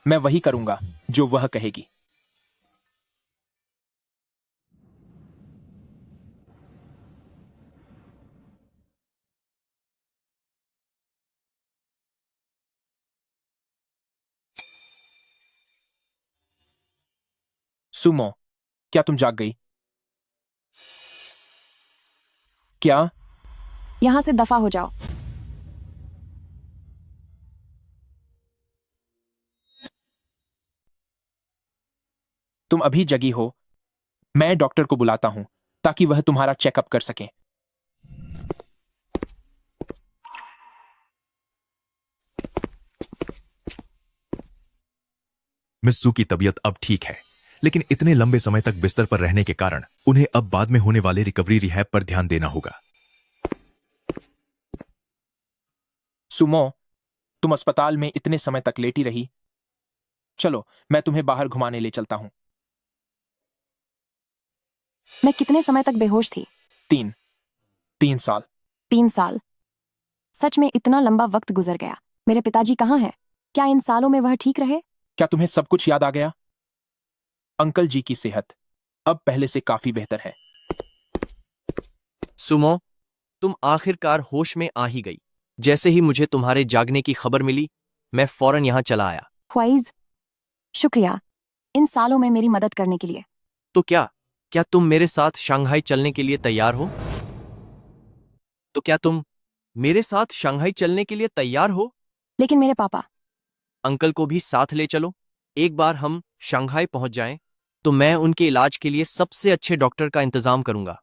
मैं वही करूंगा जो वह कहेगी। सुमो, क्या तुम जाग गई? क्या? यहां से दफा हो जाओ। तुम अभी जगी हो? मैं डॉक्टर को बुलाता हूं ताकि वह तुम्हारा चेकअप कर सके। मिस सू की तबीयत अब ठीक है, लेकिन इतने लंबे समय तक बिस्तर पर रहने के कारण उन्हें अब बाद में होने वाले रिकवरी रिहैब पर ध्यान देना होगा। सुमो, तुम अस्पताल में इतने समय तक लेटी रही। चलो, मैं तुम्हें बाहर घुमाने ले चलता हूं। मैं कितने समय तक बेहोश थी? 3 साल। 3 साल? सच में इतना लंबा वक्त गुजर गया। मेरे पिताजी कहाँ हैं? क्या इन सालों में वह ठीक रहे? क्या तुम्हें सब कुछ याद आ गया? अंकल जी की सेहत अब पहले से काफी बेहतर है। सुमो, तुम आखिरकार होश में आ ही गई। जैसे ही मुझे तुम्हारे जागने की खबर मिली, मैं फौरन यहां चला आया। ख्वाइज, शुक्रिया इन सालों में मेरी मदद करने के लिए। तो क्या तुम मेरे साथ शंघाई चलने के लिए तैयार हो? तो क्या तुम मेरे साथ शंघाई चलने के लिए तैयार हो? लेकिन मेरे पापा। अंकल को भी साथ ले चलो। एक बार हम शंघाई पहुंच जाएं, तो मैं उनके इलाज के लिए सबसे अच्छे डॉक्टर का इंतजाम करूंगा।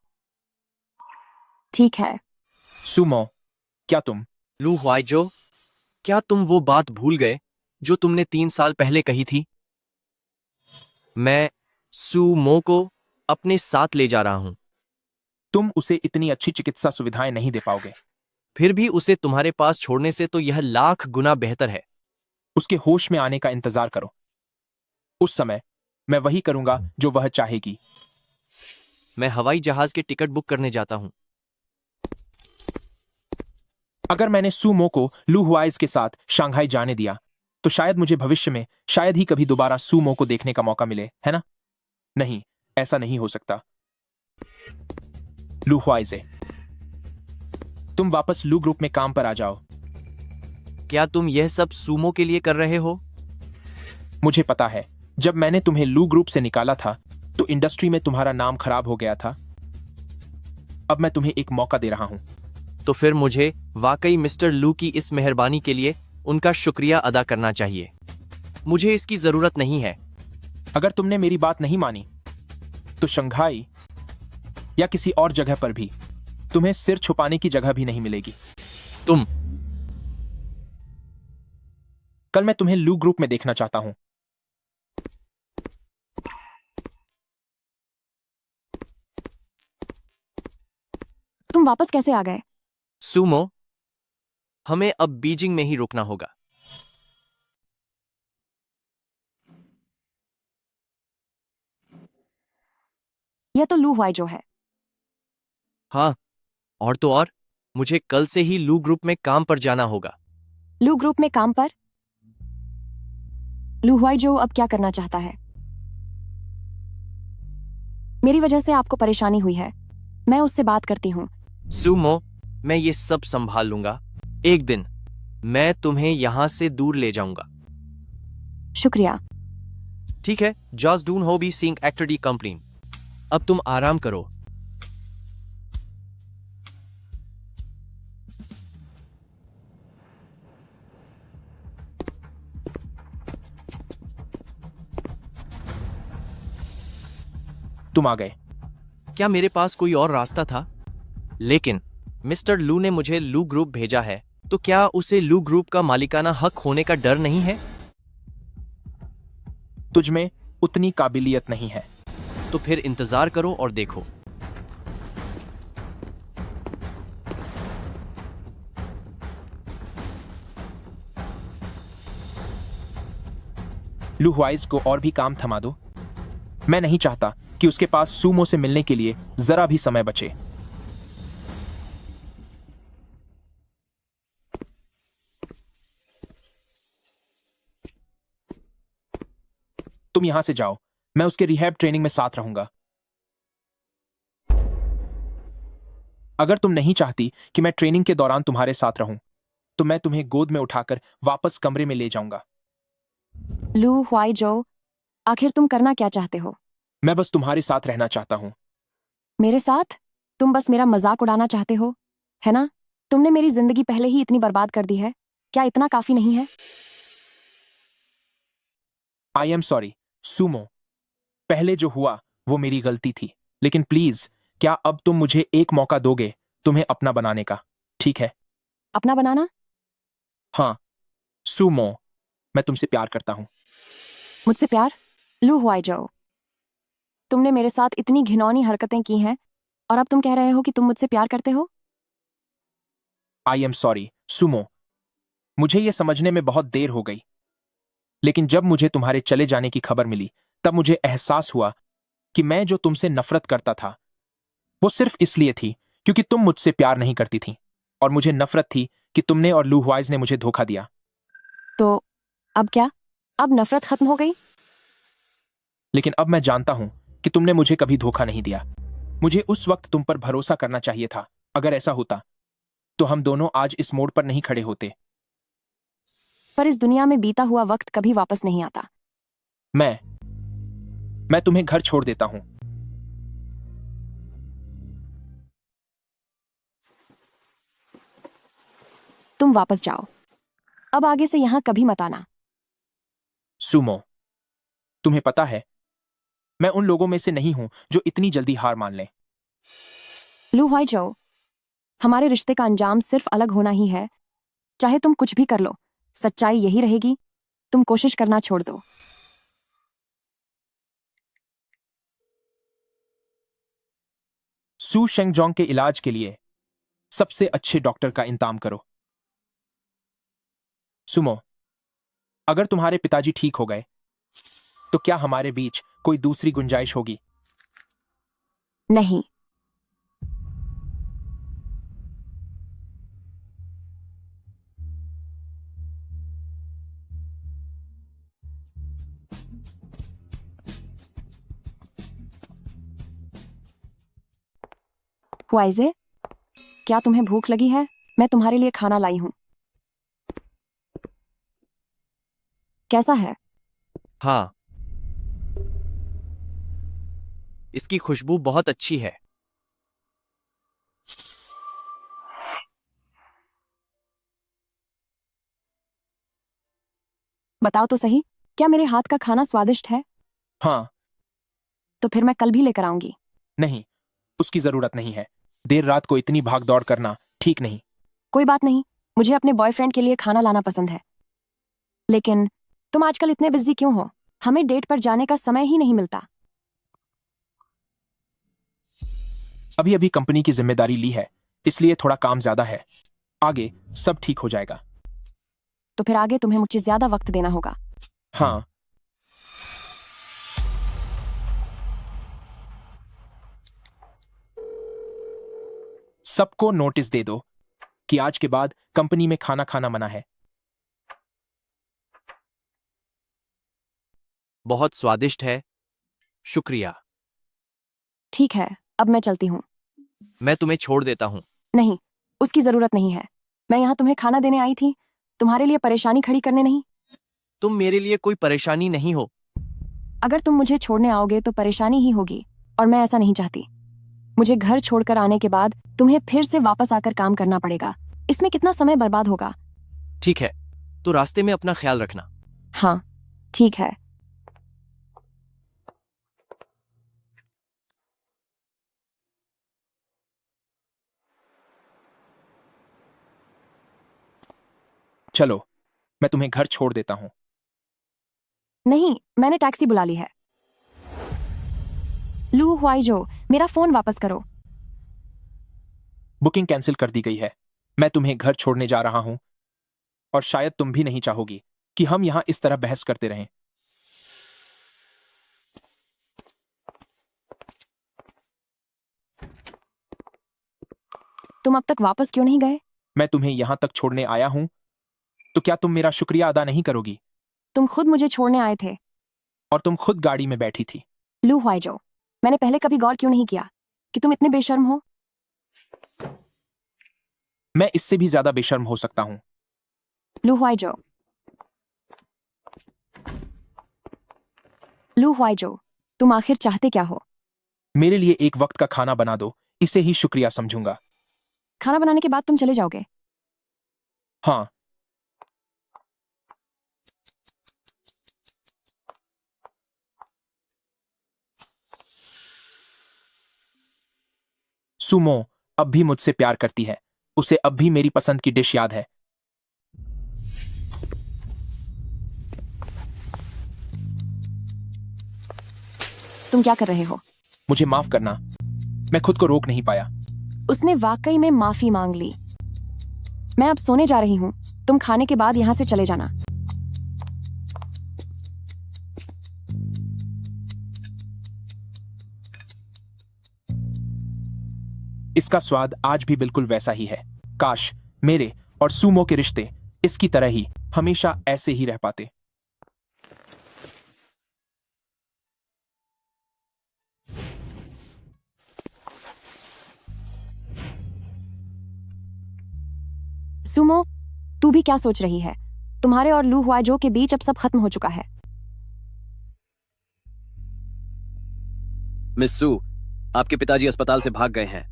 ठीक है। सुमो, क्या तुम? लू हुआइजो, क्या तुम वो बात भूल गए जो तुमने 3 साल पहले कही थी? मैं सुमो को अपने साथ ले जा रहा हूं। तुम उसे इतनी अच्छी चिकित्सा सुविधाएं नहीं दे पाओगे। फिर भी उसे तुम्हारे पास छोड़ने से तो यह लाख गुना बेहतर है। उसके होश में आने का इंतजार करो। उस समय मैं वही करूंगा जो वह चाहेगी। मैं हवाई जहाज के टिकट बुक करने जाता हूं। अगर मैंने सुमो को लू हुआइज के साथ शंघाई जाने दिया तो शायद मुझे भविष्य में शायद ही कभी दोबारा सुमो को देखने का मौका मिले, है ना? नहीं, ऐसा नहीं हो सकता। लू हुआइजे, तुम वापस लू ग्रुप में काम पर आ जाओ। क्या तुम यह सब सुमो के लिए कर रहे हो? मुझे पता है, जब मैंने तुम्हें लू ग्रुप से निकाला था तो इंडस्ट्री में तुम्हारा नाम खराब हो गया था। अब मैं तुम्हें एक मौका दे रहा हूं। तो फिर मुझे वाकई मिस्टर लू की इस मेहरबानी के लिए उनका शुक्रिया अदा करना चाहिए। मुझे इसकी जरूरत नहीं है। अगर तुमने मेरी बात नहीं मानी तो शंघाई या किसी और जगह पर भी तुम्हें सिर छुपाने की जगह भी नहीं मिलेगी। तुम कल मैं तुम्हें लू ग्रुप में देखना चाहता हूं। तुम वापस कैसे आ गए? सुमो, हमें अब बीजिंग में ही रुकना होगा। यह तो लू हुआइजो है। हाँ, और तो और मुझे कल से ही लू ग्रुप में काम पर जाना होगा। लू ग्रुप में काम पर? लू हुआइजो अब क्या करना चाहता है? मेरी वजह से आपको परेशानी हुई है। मैं उससे बात करती हूं। सुमो, मैं ये सब संभाल लूंगा। एक दिन मैं तुम्हें यहां से दूर ले जाऊंगा। शुक्रिया। ठीक है, जॉस डून हो बी सिंग एक्टर डी कंप्लेन। अब तुम आराम करो। तुम आ गए। क्या मेरे पास कोई और रास्ता था? लेकिन मिस्टर लू ने मुझे लू ग्रुप भेजा है, तो क्या उसे लू ग्रुप का मालिकाना हक होने का डर नहीं है? तुझमें उतनी काबिलियत नहीं है। तो फिर इंतजार करो और देखो। लू हुआइज को और भी काम थमा दो। मैं नहीं चाहता कि उसके पास सुमो से मिलने के लिए जरा भी समय बचे। तुम यहां से जाओ, मैं उसके रिहैब ट्रेनिंग में साथ रहूंगा। अगर तुम नहीं चाहती कि मैं ट्रेनिंग के दौरान तुम्हारे साथ रहूं, तो मैं तुम्हें गोद में उठाकर वापस कमरे में ले जाऊंगा। लू हुआइजो, आखिर तुम करना क्या चाहते हो? मैं बस तुम्हारे साथ रहना चाहता हूं। मेरे साथ? तुम बस मेरा मजाक उड़ाना चाहते हो, है ना? तुमने मेरी जिंदगी पहले ही इतनी बर्बाद कर दी है। क्या इतना काफी नहीं है? I am sorry Sumo. पहले जो हुआ वो मेरी गलती थी, लेकिन प्लीज क्या अब तुम मुझे एक मौका दोगे तुम्हें अपना बनाने का, ठीक है? अपना बनाना? हाँ सुमो, मैं तुमसे प्यार करता हूं। मुझसे प्यार? लू हुआइजो, तुमने मेरे साथ इतनी घिनौनी हरकतें की हैं और अब तुम कह रहे हो कि तुम मुझसे प्यार करते हो? आई एम सॉरी सुमो, मुझे यह समझने में बहुत देर हो गई, लेकिन जब मुझे तुम्हारे चले जाने की खबर मिली तब मुझे एहसास हुआ कि मैं जो तुमसे नफरत करता था वो सिर्फ इसलिए थी क्योंकि तुम मुझसे प्यार नहीं करती थी, और मुझे नफरत थी कि तुमने और लू हुआइज ने मुझे धोखा दिया। तो अब क्या? अब नफरत खत्म हो गई? लेकिन अब मैं जानता हूं कि तुमने मुझे कभी धोखा नहीं दिया। मुझे उस वक्त तुम पर भरोसा करना चाहिए था। अगर ऐसा होता तो हम दोनों आज इस मोड़ पर नहीं खड़े होते। पर इस दुनिया में बीता हुआ वक्त कभी वापस नहीं आता। मैं तुम्हें घर छोड़ देता हूं। तुम वापस जाओ। अब आगे से यहाँ कभी मत आना। सुमो, तुम्हें पता है मैं उन लोगों में से नहीं हूं जो इतनी जल्दी हार मान लें। लू हुआइजो, हमारे रिश्ते का अंजाम सिर्फ अलग होना ही है। चाहे तुम कुछ भी कर लो, सच्चाई यही रहेगी। तुम कोशिश करना छोड़ दो। सू शेंगजोंग के इलाज के लिए सबसे अच्छे डॉक्टर का इंतजाम करो। सुमो, अगर तुम्हारे पिताजी ठीक हो गए तो क्या हमारे बीच कोई दूसरी गुंजाइश होगी? नहीं। हुआइजे, क्या तुम्हें भूख लगी है? मैं तुम्हारे लिए खाना लाई हूं। कैसा है? हाँ, इसकी खुशबू बहुत अच्छी है। बताओ तो सही, क्या मेरे हाथ का खाना स्वादिष्ट है? हाँ। तो फिर मैं कल भी लेकर आऊंगी। नहीं, उसकी जरूरत नहीं है। देर रात को इतनी भाग दौड़ करना ठीक नहीं। कोई बात नहीं, मुझे अपने बॉयफ्रेंड के लिए खाना लाना पसंद है। लेकिन तुम आजकल इतने बिजी क्यों हो? हमें डेट पर जाने का समय ही नहीं मिलता। अभी अभी कंपनी की जिम्मेदारी ली है, इसलिए थोड़ा काम ज्यादा है। आगे सब ठीक हो जाएगा। तो फिर आगे तुम्हें मुझे ज्यादा वक्त देना होगा। हाँ। सबको नोटिस दे दो कि आज के बाद कंपनी में खाना खाना मना है। बहुत स्वादिष्ट है, शुक्रिया। ठीक है, अब मैं चलती हूँ। मैं तुम्हें छोड़ देता हूँ। नहीं, उसकी जरूरत नहीं है। मैं यहाँ तुम्हें खाना देने आई थी, तुम्हारे लिए परेशानी खड़ी करने नहीं। तुम मेरे लिए कोई परेशानी नहीं हो। अगर तुम मुझे छोड़ने आओगे तो परेशानी ही होगी, और मैं ऐसा नहीं चाहती। मुझे घर छोड़कर आने के बाद तुम्हें फिर से वापस आकर काम करना पड़ेगा। इसमें कितना समय बर्बाद होगा। ठीक है, तो रास्ते में अपना ख्याल रखना। हाँ, ठीक है। चलो, मैं तुम्हें घर छोड़ देता हूँ। नहीं, मैंने टैक्सी बुला ली है। लू हुआइजो, मेरा फोन वापस करो। बुकिंग कैंसिल कर दी गई है। मैं तुम्हें घर छोड़ने जा रहा हूं, और शायद तुम भी नहीं चाहोगी कि हम यहां इस तरह बहस करते रहें। तुम अब तक वापस क्यों नहीं गए? मैं तुम्हें यहां तक छोड़ने आया हूं, तो क्या तुम मेरा शुक्रिया अदा नहीं करोगी? तुम खुद मुझे छोड़ने आए थे। और तुम खुद गाड़ी में बैठी थी। लू हुआइजो, मैंने पहले कभी गौर क्यों नहीं किया कि तुम इतने बेशर्म हो? मैं इससे भी ज्यादा बेशर्म हो सकता हूं। लू हुआइजो, लू हुआइजो, तुम आखिर चाहते क्या हो? मेरे लिए एक वक्त का खाना बना दो, इसे ही शुक्रिया समझूंगा। खाना बनाने के बाद तुम चले जाओगे? हाँ। सुमो अब भी मुझसे प्यार करती है। उसे अब भी मेरी पसंद की डिश याद है। तुम क्या कर रहे हो? मुझे माफ करना, मैं खुद को रोक नहीं पाया। उसने वाकई में माफी मांग ली। मैं अब सोने जा रही हूँ। तुम खाने के बाद यहाँ से चले जाना। इसका स्वाद आज भी बिल्कुल वैसा ही है। काश मेरे और सुमो के रिश्ते इसकी तरह ही हमेशा ऐसे ही रह पाते। सुमो, तू भी क्या सोच रही है? तुम्हारे और लू हुआइजो के बीच अब सब खत्म हो चुका है। मिस सू, आपके पिताजी अस्पताल से भाग गए हैं।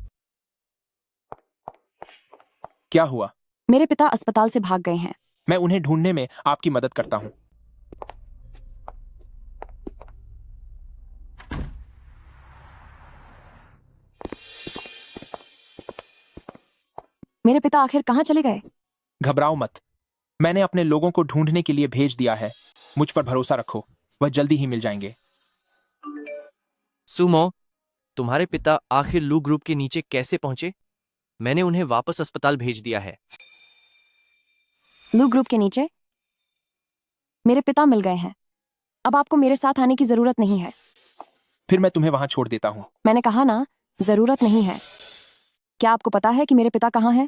क्या हुआ? मेरे पिता अस्पताल से भाग गए हैं। मैं उन्हें ढूंढने में आपकी मदद करता हूं। मेरे पिता आखिर कहाँ चले गए? घबराओ मत, मैंने अपने लोगों को ढूंढने के लिए भेज दिया है। मुझ पर भरोसा रखो, वह जल्दी ही मिल जाएंगे। सुमो, तुम्हारे पिता आखिर लू ग्रुप के नीचे कैसे पहुंचे? मैंने उन्हें वापस अस्पताल भेज दिया है। लू ग्रुप के नीचे? मेरे पिता मिल गए हैं। अब आपको मेरे साथ आने की जरूरत नहीं है। फिर मैं तुम्हें वहां छोड़ देता हूं। मैंने कहा ना, जरूरत नहीं है। क्या आपको पता है कि मेरे पिता कहाँ हैं?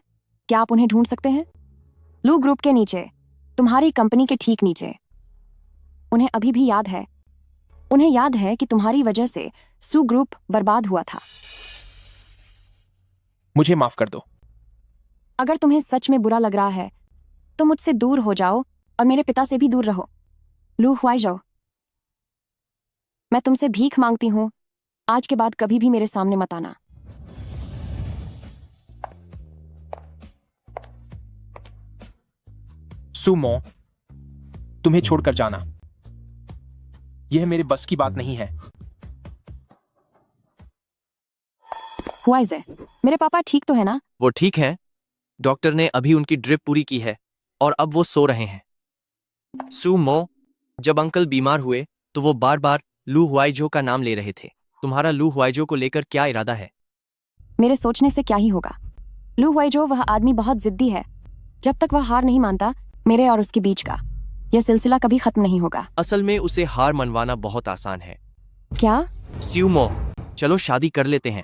क्या आप उन्हें ढूंढ सकते हैं? लू ग्रुप के नीचे, तुम्हारी कंपनी के ठीक नीचे। उन्हें अभी भी याद है। उन्हें याद है कि तुम्हारी वजह से सू ग्रुप बर्बाद हुआ था। मुझे माफ कर दो। अगर तुम्हें सच में बुरा लग रहा है तो मुझसे दूर हो जाओ और मेरे पिता से भी दूर रहो। लू हुआइजो, मैं तुमसे भीख मांगती हूं, आज के बाद कभी भी मेरे सामने मत आना। सुमो, तुम्हें छोड़कर जाना यह मेरे बस की बात नहीं है। हुआइजे, मेरे पापा ठीक तो है ना? वो ठीक है। डॉक्टर ने अभी उनकी ड्रिप पूरी की है और अब वो सो रहे हैं। सुमो, जब अंकल बीमार हुए तो वो बार बार लू हुआइजो का नाम ले रहे थे। तुम्हारा लू हुआइजो को लेकर क्या इरादा है? मेरे सोचने से क्या ही होगा। लू हुआइजो वह आदमी बहुत जिद्दी है। जब तक वह हार नहीं मानता, मेरे और उसके बीच का यह सिलसिला कभी खत्म नहीं होगा। असल में उसे हार मनवाना बहुत आसान है। क्या? स्यूमो, चलो शादी कर लेते हैं।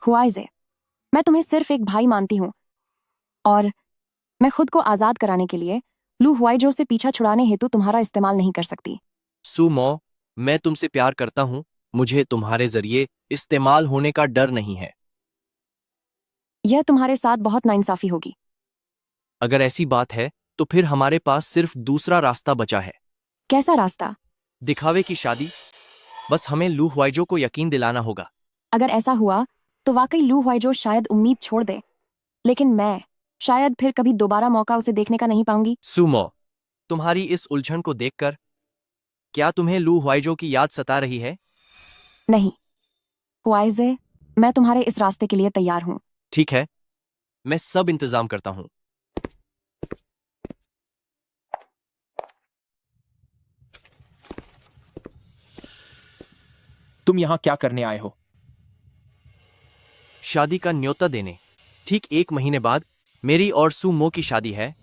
हुआइजे, मैं तुम्हें सिर्फ एक भाई मानती हूँ और मैं खुद को आजाद कराने के लिए लू हुआइजो से पीछा छुड़ाने हेतु तुम्हारा इस्तेमाल नहीं कर सकती। सुमो, मैं तुमसे प्यार करता हूं। मुझे तुम्हारे जरिए इस्तेमाल होने का डर नहीं है। यह तुम्हारे साथ बहुत नाइंसाफी होगी। अगर ऐसी बात है तो फिर हमारे पास सिर्फ दूसरा रास्ता बचा है। कैसा रास्ता? दिखावे की शादी। बस हमें लू हुआइजो को यकीन दिलाना होगा। अगर ऐसा हुआ तो वाकई लू हुआइजो शायद उम्मीद छोड़ दे, लेकिन मैं शायद फिर कभी दोबारा मौका उसे देखने का नहीं पाऊंगी। सुमो, तुम्हारी इस उलझन को देखकर क्या तुम्हें लू हुआइजो की याद सता रही है? नहीं हुआइजे, मैं तुम्हारे इस रास्ते के लिए तैयार हूं। ठीक है, मैं सब इंतजाम करता हूं। तुम यहां क्या करने आए हो? शादी का न्योता देने। ठीक 1 महीने बाद मेरी और सुमो की शादी है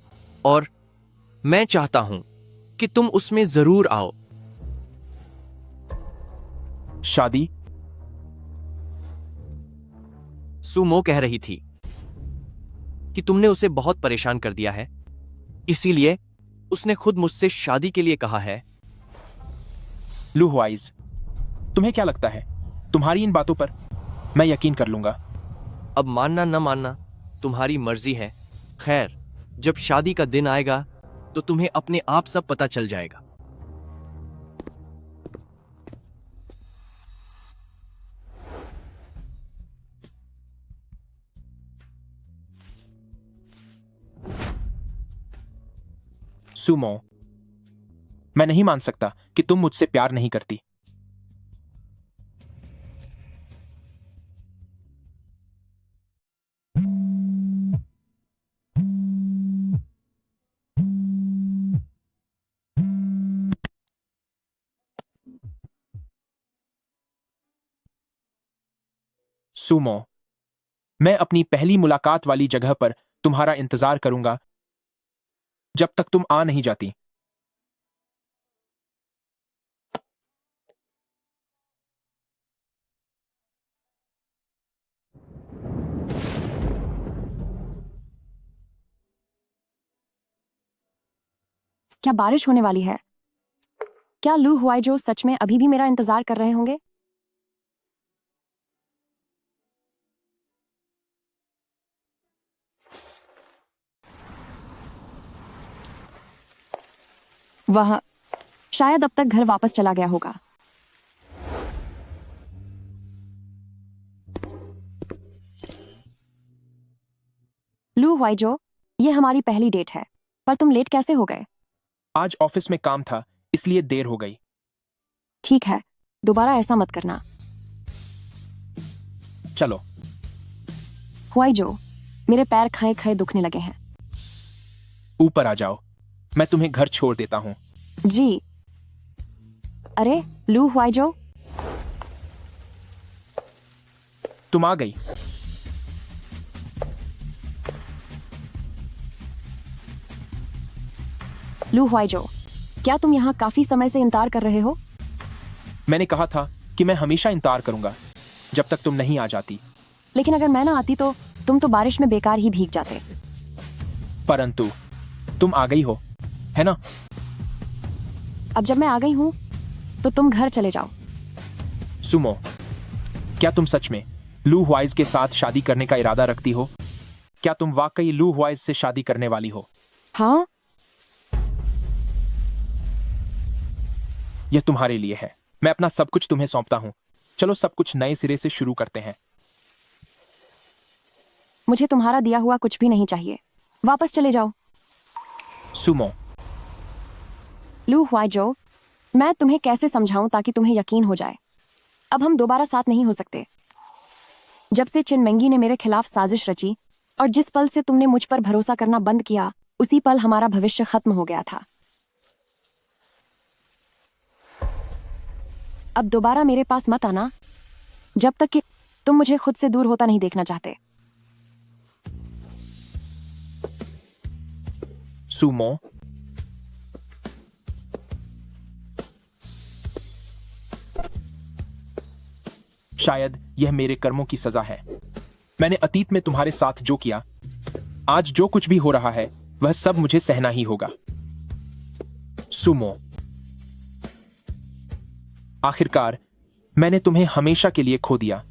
और मैं चाहता हूं कि तुम उसमें जरूर आओ। शादी? सुमो कह रही थी कि तुमने उसे बहुत परेशान कर दिया है, इसीलिए उसने खुद मुझसे शादी के लिए कहा है। लू हुआइज, तुम्हें क्या लगता है तुम्हारी इन बातों पर मैं यकीन कर लूंगा? अब मानना न मानना तुम्हारी मर्जी है। खैर, जब शादी का दिन आएगा तो तुम्हें अपने आप सब पता चल जाएगा। सुमो, मैं नहीं मान सकता कि तुम मुझसे प्यार नहीं करती। सुमो, मैं अपनी पहली मुलाकात वाली जगह पर तुम्हारा इंतजार करूंगा जब तक तुम आ नहीं जाती। क्या बारिश होने वाली है? क्या लू हुआइजो सच में अभी भी मेरा इंतजार कर रहे होंगे? वह शायद अब तक घर वापस चला गया होगा। लू हुआइजो, ये हमारी पहली डेट है, पर तुम लेट कैसे हो गए? आज ऑफिस में काम था, इसलिए देर हो गई। ठीक है, दोबारा ऐसा मत करना। चलो। हुआई जो, मेरे पैर खाए खाए दुखने लगे हैं। ऊपर आ जाओ, मैं तुम्हें घर छोड़ देता हूँ। जी। अरे लू हुआई जो, तुम आ गई। लू हुआई जो, क्या तुम यहाँ काफी समय से इंतजार कर रहे हो? मैंने कहा था कि मैं हमेशा इंतजार करूंगा जब तक तुम नहीं आ जाती। लेकिन अगर मैं ना आती तो तुम तो बारिश में बेकार ही भीग जाते। परंतु तुम आ गई हो, है ना? अब जब मैं आ गई हूँ तो तुम घर चले जाओ। सुमो, क्या तुम सच में लू हुआइज के साथ शादी करने का इरादा रखती हो? क्या तुम वाकई लू हुआइज से शादी करने वाली हो? हाँ। यह तुम्हारे लिए है। मैं अपना सब कुछ तुम्हें सौंपता हूँ। चलो सब कुछ नए सिरे से शुरू करते हैं। मुझे तुम्हारा दिया हुआ कुछ भी नहीं चाहिए, वापस चले जाओ। सुमो, लू हुआई जो, मैं तुम्हें कैसे समझाऊं ताकि तुम्हें यकीन हो जाए? अब हम दोबारा साथ नहीं हो सकते। जब से चिनमेंगी ने मेरे खिलाफ साजिश रची और जिस पल से तुमने मुझ पर भरोसा करना बंद किया, उसी पल हमारा भविष्य खत्म हो गया था। अब दोबारा मेरे पास मत आना जब तक कि तुम मुझे खुद से दूर होता नहीं देखना चाहते। सुमो, शायद यह मेरे कर्मों की सजा है। मैंने अतीत में तुम्हारे साथ जो किया, आज जो कुछ भी हो रहा है वह सब मुझे सहना ही होगा। सुमो, आखिरकार मैंने तुम्हें हमेशा के लिए खो दिया।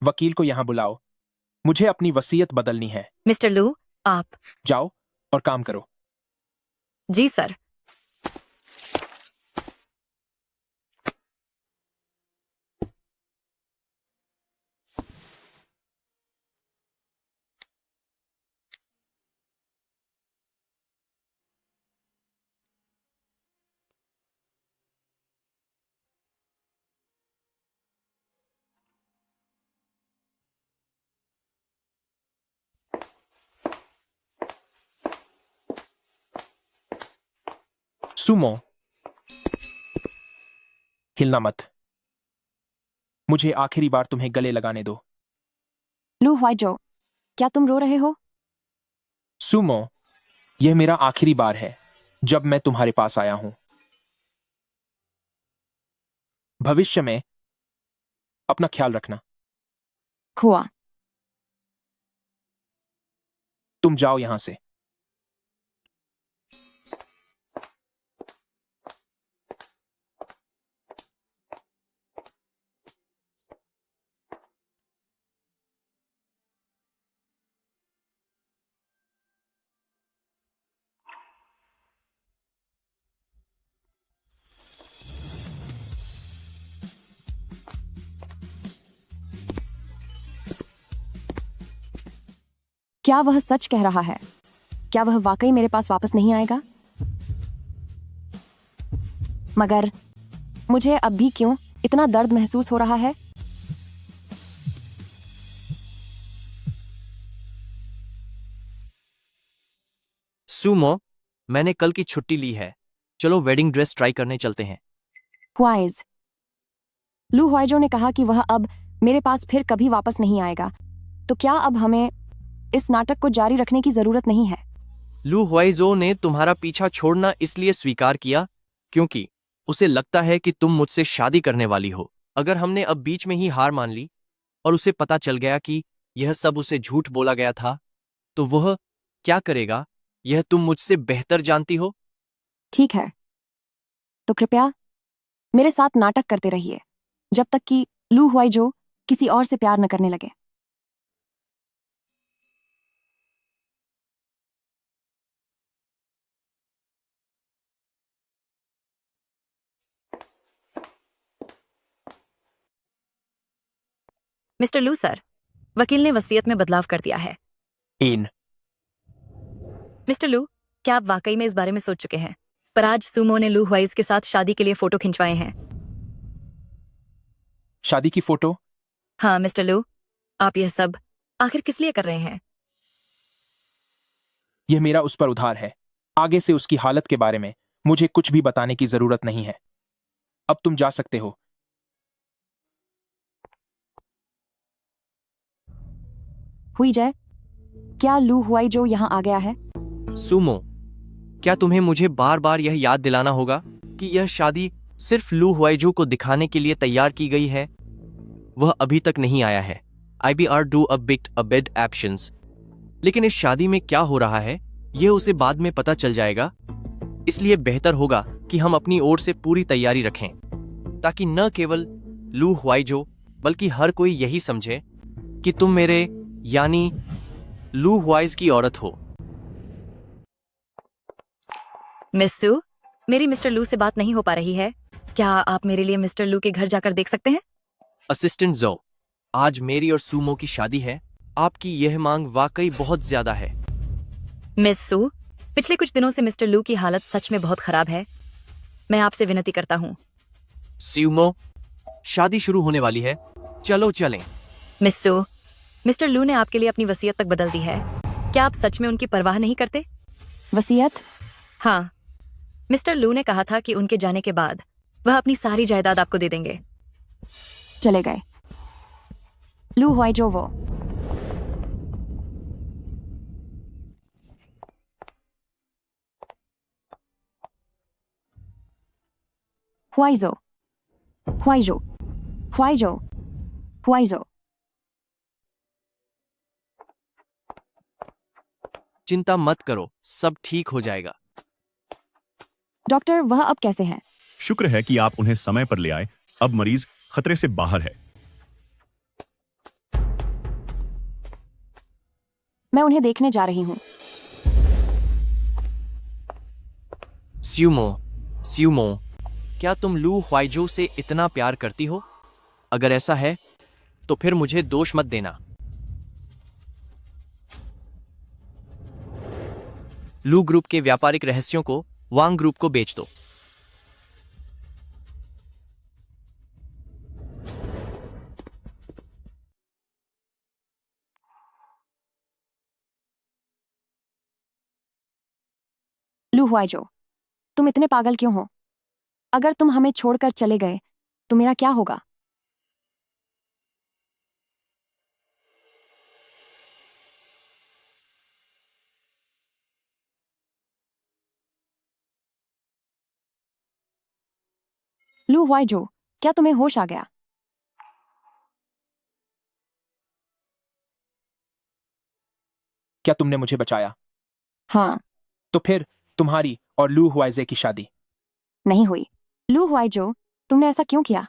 वकील को यहां बुलाओ, मुझे अपनी वसीयत बदलनी है। मिस्टर लू, आप। जाओ और काम करो। जी सर। सुमो, हिलना मत। मुझे आखिरी बार तुम्हें गले लगाने दो। लू हुआई जो, क्या तुम रो रहे हो? सुमो, यह मेरा आखिरी बार है जब मैं तुम्हारे पास आया हूं। भविष्य में अपना ख्याल रखना। खुआ। तुम जाओ यहां से। क्या वह सच कह रहा है? क्या वह वाकई मेरे पास वापस नहीं आएगा? मगर मुझे अब भी क्यों इतना दर्द महसूस हो रहा है? सुमो, मैंने कल की छुट्टी ली है। चलो वेडिंग ड्रेस ट्राई करने चलते हैं। हुआइज, लू हुआइजो ने कहा कि वह अब मेरे पास फिर कभी वापस नहीं आएगा। तो क्या अब हमें इस नाटक को जारी रखने की जरूरत नहीं है? लू हुआइजो ने तुम्हारा पीछा छोड़ना इसलिए स्वीकार किया क्योंकि उसे लगता है कि तुम मुझसे शादी करने वाली हो। अगर हमने अब बीच में ही हार मान ली और उसे पता चल गया कि यह सब उसे झूठ बोला गया था, तो वह क्या करेगा यह तुम मुझसे बेहतर जानती हो। ठीक है, तो कृपया मेरे साथ नाटक करते रहिए जब तक कि लू हुआइजो किसी और से प्यार न करने लगे। मिस्टर लू सर, वकील ने वसीयत में बदलाव कर दिया है। एन, मिस्टर लू, क्या आप वाकई में इस बारे में सोच चुके हैं? पर आज सूमो ने लू हुआइज के साथ शादी के लिए फोटो खिंचवाए हैं। शादी की फोटो? हाँ मिस्टर लू, आप यह सब आखिर किस लिए कर रहे हैं? यह मेरा उस पर उधार है। आगे से उसकी हालत के बारे में मुझे कुछ भी बताने की जरूरत नहीं है। अब तुम जा सकते हो। हुई जय, क्या लू हुआई जो यहाँ आ गया है? सूमो, क्या तुम्हें मुझे बार बार यह याद दिलाना होगा कि यह शादी सिर्फ लू हुआइजू को दिखाने के लिए तैयार की गई है? वह अभी तक नहीं आया है। IBR do a bid actions. लेकिन इस शादी में क्या हो रहा है यह उसे बाद में पता चल जाएगा। इसलिए बेहतर होगा कि हम अपनी ओर से पूरी तैयारी रखें, ताकि न केवल लू हुआइजो बल्कि हर कोई यही समझे कि तुम मेरे यानी लू हुआइज की औरत हो। मिस सू, मेरी मिस्टर लू से बात नहीं हो पा रही है। क्या आप मेरे लिए मिस्टर लू के घर जाकर देख सकते हैं? असिस्टेंट जो, आज मेरी और सूमो की शादी है। आपकी यह मांग वाकई बहुत ज्यादा है। मिस सू, पिछले कुछ दिनों से मिस्टर लू की हालत सच में बहुत खराब है। मैं आपसे विनती करता हूँ। सूमो, शादी शुरू होने वाली है, चलो चलें। मिस सू, मिस्टर लू ने आपके लिए अपनी वसीयत तक बदल दी है। क्या आप सच में उनकी परवाह नहीं करते? वसीयत? हाँ, मिस्टर लू ने कहा था कि उनके जाने के बाद वह अपनी सारी जायदाद आपको दे देंगे। चले गए। लू हुआई जो वो। हुआइजो, हुआइजो, हुआइजो, हुआइजो। चिंता मत करो, सब ठीक हो जाएगा। डॉक्टर, वह अब कैसे हैं? शुक्र है कि आप उन्हें समय पर ले आए। अब मरीज खतरे से बाहर है। मैं उन्हें देखने जा रही हूँ। सूमो, सूमो, क्या तुम लू हुआइजो से इतना प्यार करती हो? अगर ऐसा है तो फिर मुझे दोष मत देना। लू ग्रुप के व्यापारिक रहस्यों को वांग ग्रुप को बेच दो। लू हुआइजो, तुम इतने पागल क्यों हो? अगर तुम हमें छोड़कर चले गए तो मेरा क्या होगा? लू हुआइजो, क्या तुम्हें होश आ गया? क्या तुमने मुझे बचाया? हाँ। तो फिर तुम्हारी और लू हुआइजे की शादी नहीं हुई। लू हुआइजो, तुमने ऐसा क्यों किया?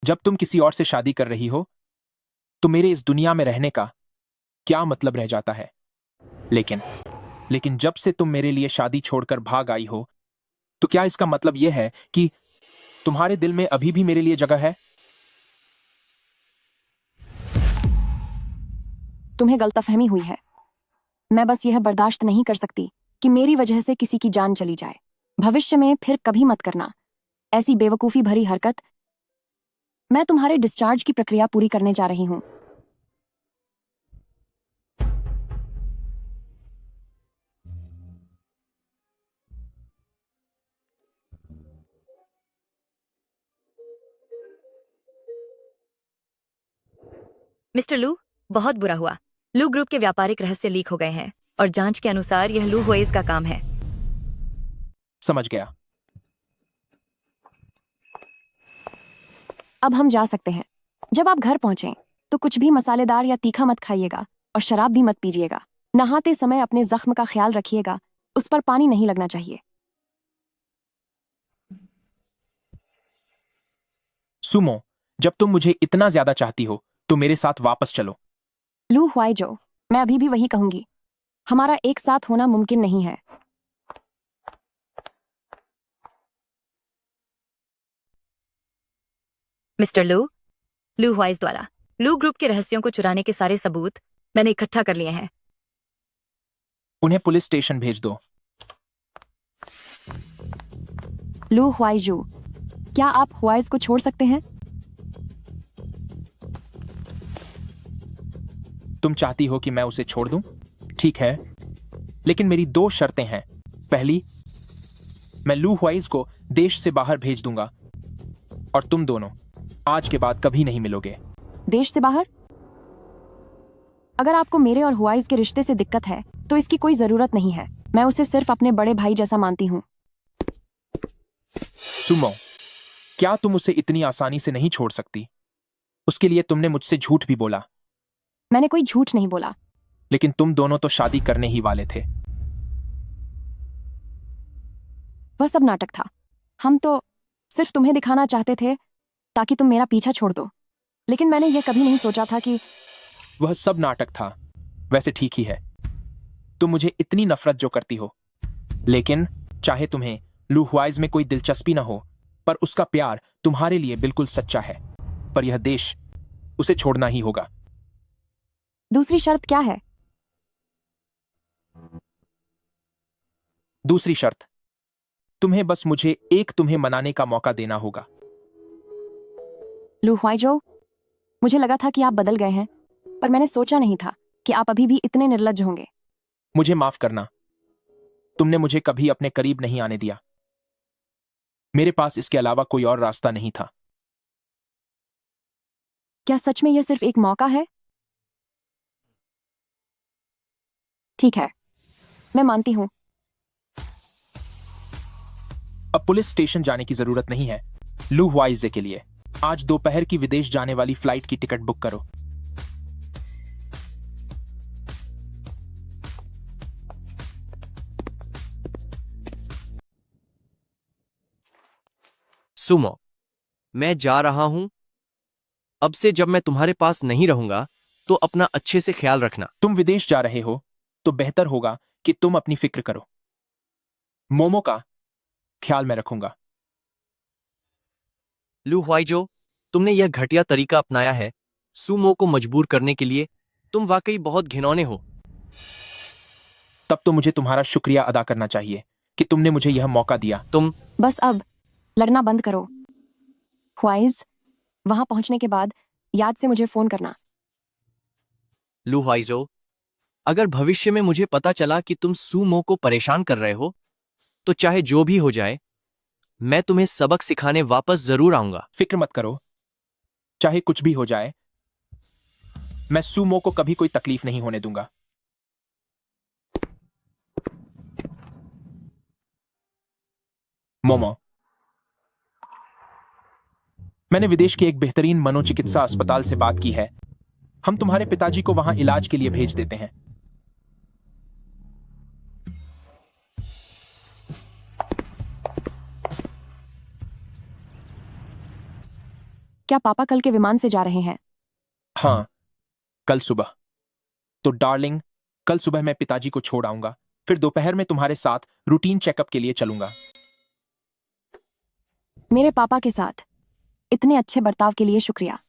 जब तुम किसी और से शादी कर रही हो तो मेरे इस दुनिया में रहने का क्या मतलब रह जाता है? लेकिन जब से तुम मेरे लिए शादी छोड़कर भाग आई हो तो क्या इसका मतलब यह है कि तुम्हारे दिल में अभी भी मेरे लिए जगह है? तुम्हें गलतफहमी हुई है। मैं बस यह बर्दाश्त नहीं कर सकती कि मेरी वजह से किसी की जान चली जाए। भविष्य में फिर कभी मत करना ऐसी बेवकूफी भरी हरकत। मैं तुम्हारे डिस्चार्ज की प्रक्रिया पूरी करने जा रही हूं। मिस्टर लू, बहुत बुरा हुआ। लू ग्रुप के व्यापारिक रहस्य लीक हो गए हैं और जांच के अनुसार यह लू हुआइज का काम है। समझ गया। अब हम जा सकते हैं। जब आप घर पहुंचें तो कुछ भी मसालेदार या तीखा मत खाइएगा और शराब भी मत पीजिएगा। नहाते समय अपने जख्म का ख्याल रखिएगा, उस पर पानी नहीं लगना चाहिए। सुमो, जब तुम मुझे इतना ज्यादा चाहती हो तो मेरे साथ वापस चलो। लू हुआइजो, मैं अभी भी वही कहूंगी। हमारा एक साथ होना मुमकिन नहीं है। मिस्टर लू, लू हुआइज द्वारा लू ग्रुप के रहस्यों को चुराने के सारे सबूत मैंने इकट्ठा कर लिए हैं। उन्हें पुलिस स्टेशन भेज दो। लू हुआइजू, क्या आप हुआइज को छोड़ सकते हैं? तुम चाहती हो कि मैं उसे छोड़ दूं? ठीक है, लेकिन मेरी 2 शर्तें हैं। पहली, मैं लू हुआइज को देश से बाहर भेज दूंगा और तुम दोनों आज के बाद कभी नहीं मिलोगे। देश से बाहर? अगर आपको मेरे और हुआइज के रिश्ते से दिक्कत है तो इसकी कोई जरूरत नहीं है। मैं उसे सिर्फ अपने बड़े भाई जैसा मानती हूँ। सुमो, क्या तुम उसे इतनी आसानी से नहीं छोड़ सकती? उसके लिए तुमने मुझसे झूठ भी बोला। मैंने कोई झूठ नहीं बोला। लेकिन तुम दोनों तो शादी करने ही वाले थे। वह सब नाटक था। हम तो सिर्फ तुम्हें दिखाना चाहते थे ताकि तुम मेरा पीछा छोड़ दो। लेकिन मैंने यह कभी नहीं सोचा था कि वह सब नाटक था। वैसे ठीक ही है, तुम मुझे इतनी नफरत जो करती हो। लेकिन चाहे तुम्हें लू हुआइज में कोई दिलचस्पी न हो, पर उसका प्यार तुम्हारे लिए बिल्कुल सच्चा है। पर यह देश, उसे छोड़ना ही होगा। दूसरी शर्त क्या है? दूसरी शर्त, तुम्हें बस मुझे तुम्हें मनाने का मौका देना होगा। लू हुआइजो, मुझे लगा था कि आप बदल गए हैं, पर मैंने सोचा नहीं था कि आप अभी भी इतने निर्लज्ज होंगे। मुझे माफ करना, तुमने मुझे कभी अपने करीब नहीं आने दिया। मेरे पास इसके अलावा कोई और रास्ता नहीं था। क्या सच में यह सिर्फ एक मौका है? ठीक है, मैं मानती हूं। अब पुलिस स्टेशन जाने की जरूरत नहीं है। लू हुआइजे के लिए आज दोपहर की विदेश जाने वाली फ्लाइट की टिकट बुक करो। सुमो, मैं जा रहा हूं। अब से जब मैं तुम्हारे पास नहीं रहूंगा तो अपना अच्छे से ख्याल रखना। तुम विदेश जा रहे हो तो बेहतर होगा कि तुम अपनी फिक्र करो। मोमो का ख्याल मैं रखूंगा। लू हुआइजो, तुमने यह घटिया तरीका अपनाया है सुमो को मजबूर करने के लिए। तुम वाकई बहुत घिनौने हो। तब तो मुझे तुम्हारा शुक्रिया अदा करना चाहिए कि तुमने मुझे यह मौका दिया। तुम बस अब लड़ना बंद करो। हुआइज, वहां पहुंचने के बाद याद से मुझे फोन करना। लू हुआइजो, अगर भविष्य में मुझे पता चला कि तुम सुमो को परेशान कर रहे हो तो चाहे जो भी हो जाए, मैं तुम्हें सबक सिखाने वापस जरूर आऊंगा। फिक्र मत करो, चाहे कुछ भी हो जाए, मैं सुमो को कभी कोई तकलीफ नहीं होने दूंगा। मोमो, मैंने विदेश के एक बेहतरीन मनोचिकित्सा अस्पताल से बात की है। हम तुम्हारे पिताजी को वहां इलाज के लिए भेज देते हैं। क्या पापा कल के विमान से जा रहे हैं? हाँ, कल सुबह। तो डार्लिंग, कल सुबह मैं पिताजी को छोड़ आऊंगा, फिर दोपहर में तुम्हारे साथ रूटीन चेकअप के लिए चलूंगा। मेरे पापा के साथ इतने अच्छे बर्ताव के लिए शुक्रिया।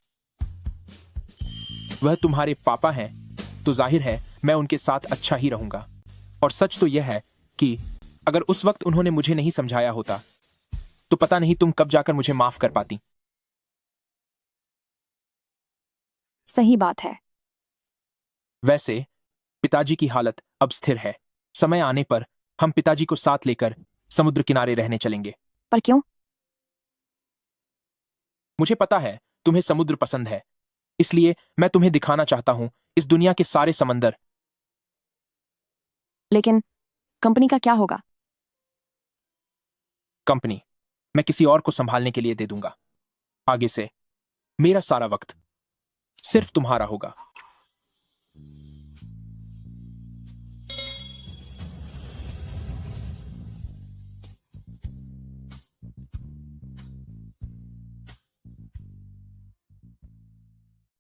वह तुम्हारे पापा हैं तो जाहिर है मैं उनके साथ अच्छा ही रहूंगा। और सच तो यह है कि अगर उस वक्त उन्होंने मुझे नहीं समझाया होता तो पता नहीं तुम कब जाकर मुझे माफ कर पाती। सही बात है। वैसे पिताजी की हालत अब स्थिर है। समय आने पर हम पिताजी को साथ लेकर समुद्र किनारे रहने चलेंगे। पर क्यों? मुझे पता है तुम्हें समुद्र पसंद है, इसलिए मैं तुम्हें दिखाना चाहता हूं इस दुनिया के सारे समंदर। लेकिन कंपनी का क्या होगा? कंपनी मैं किसी और को संभालने के लिए दे दूंगा। आगे से मेरा सारा वक्त सिर्फ तुम्हारा होगा।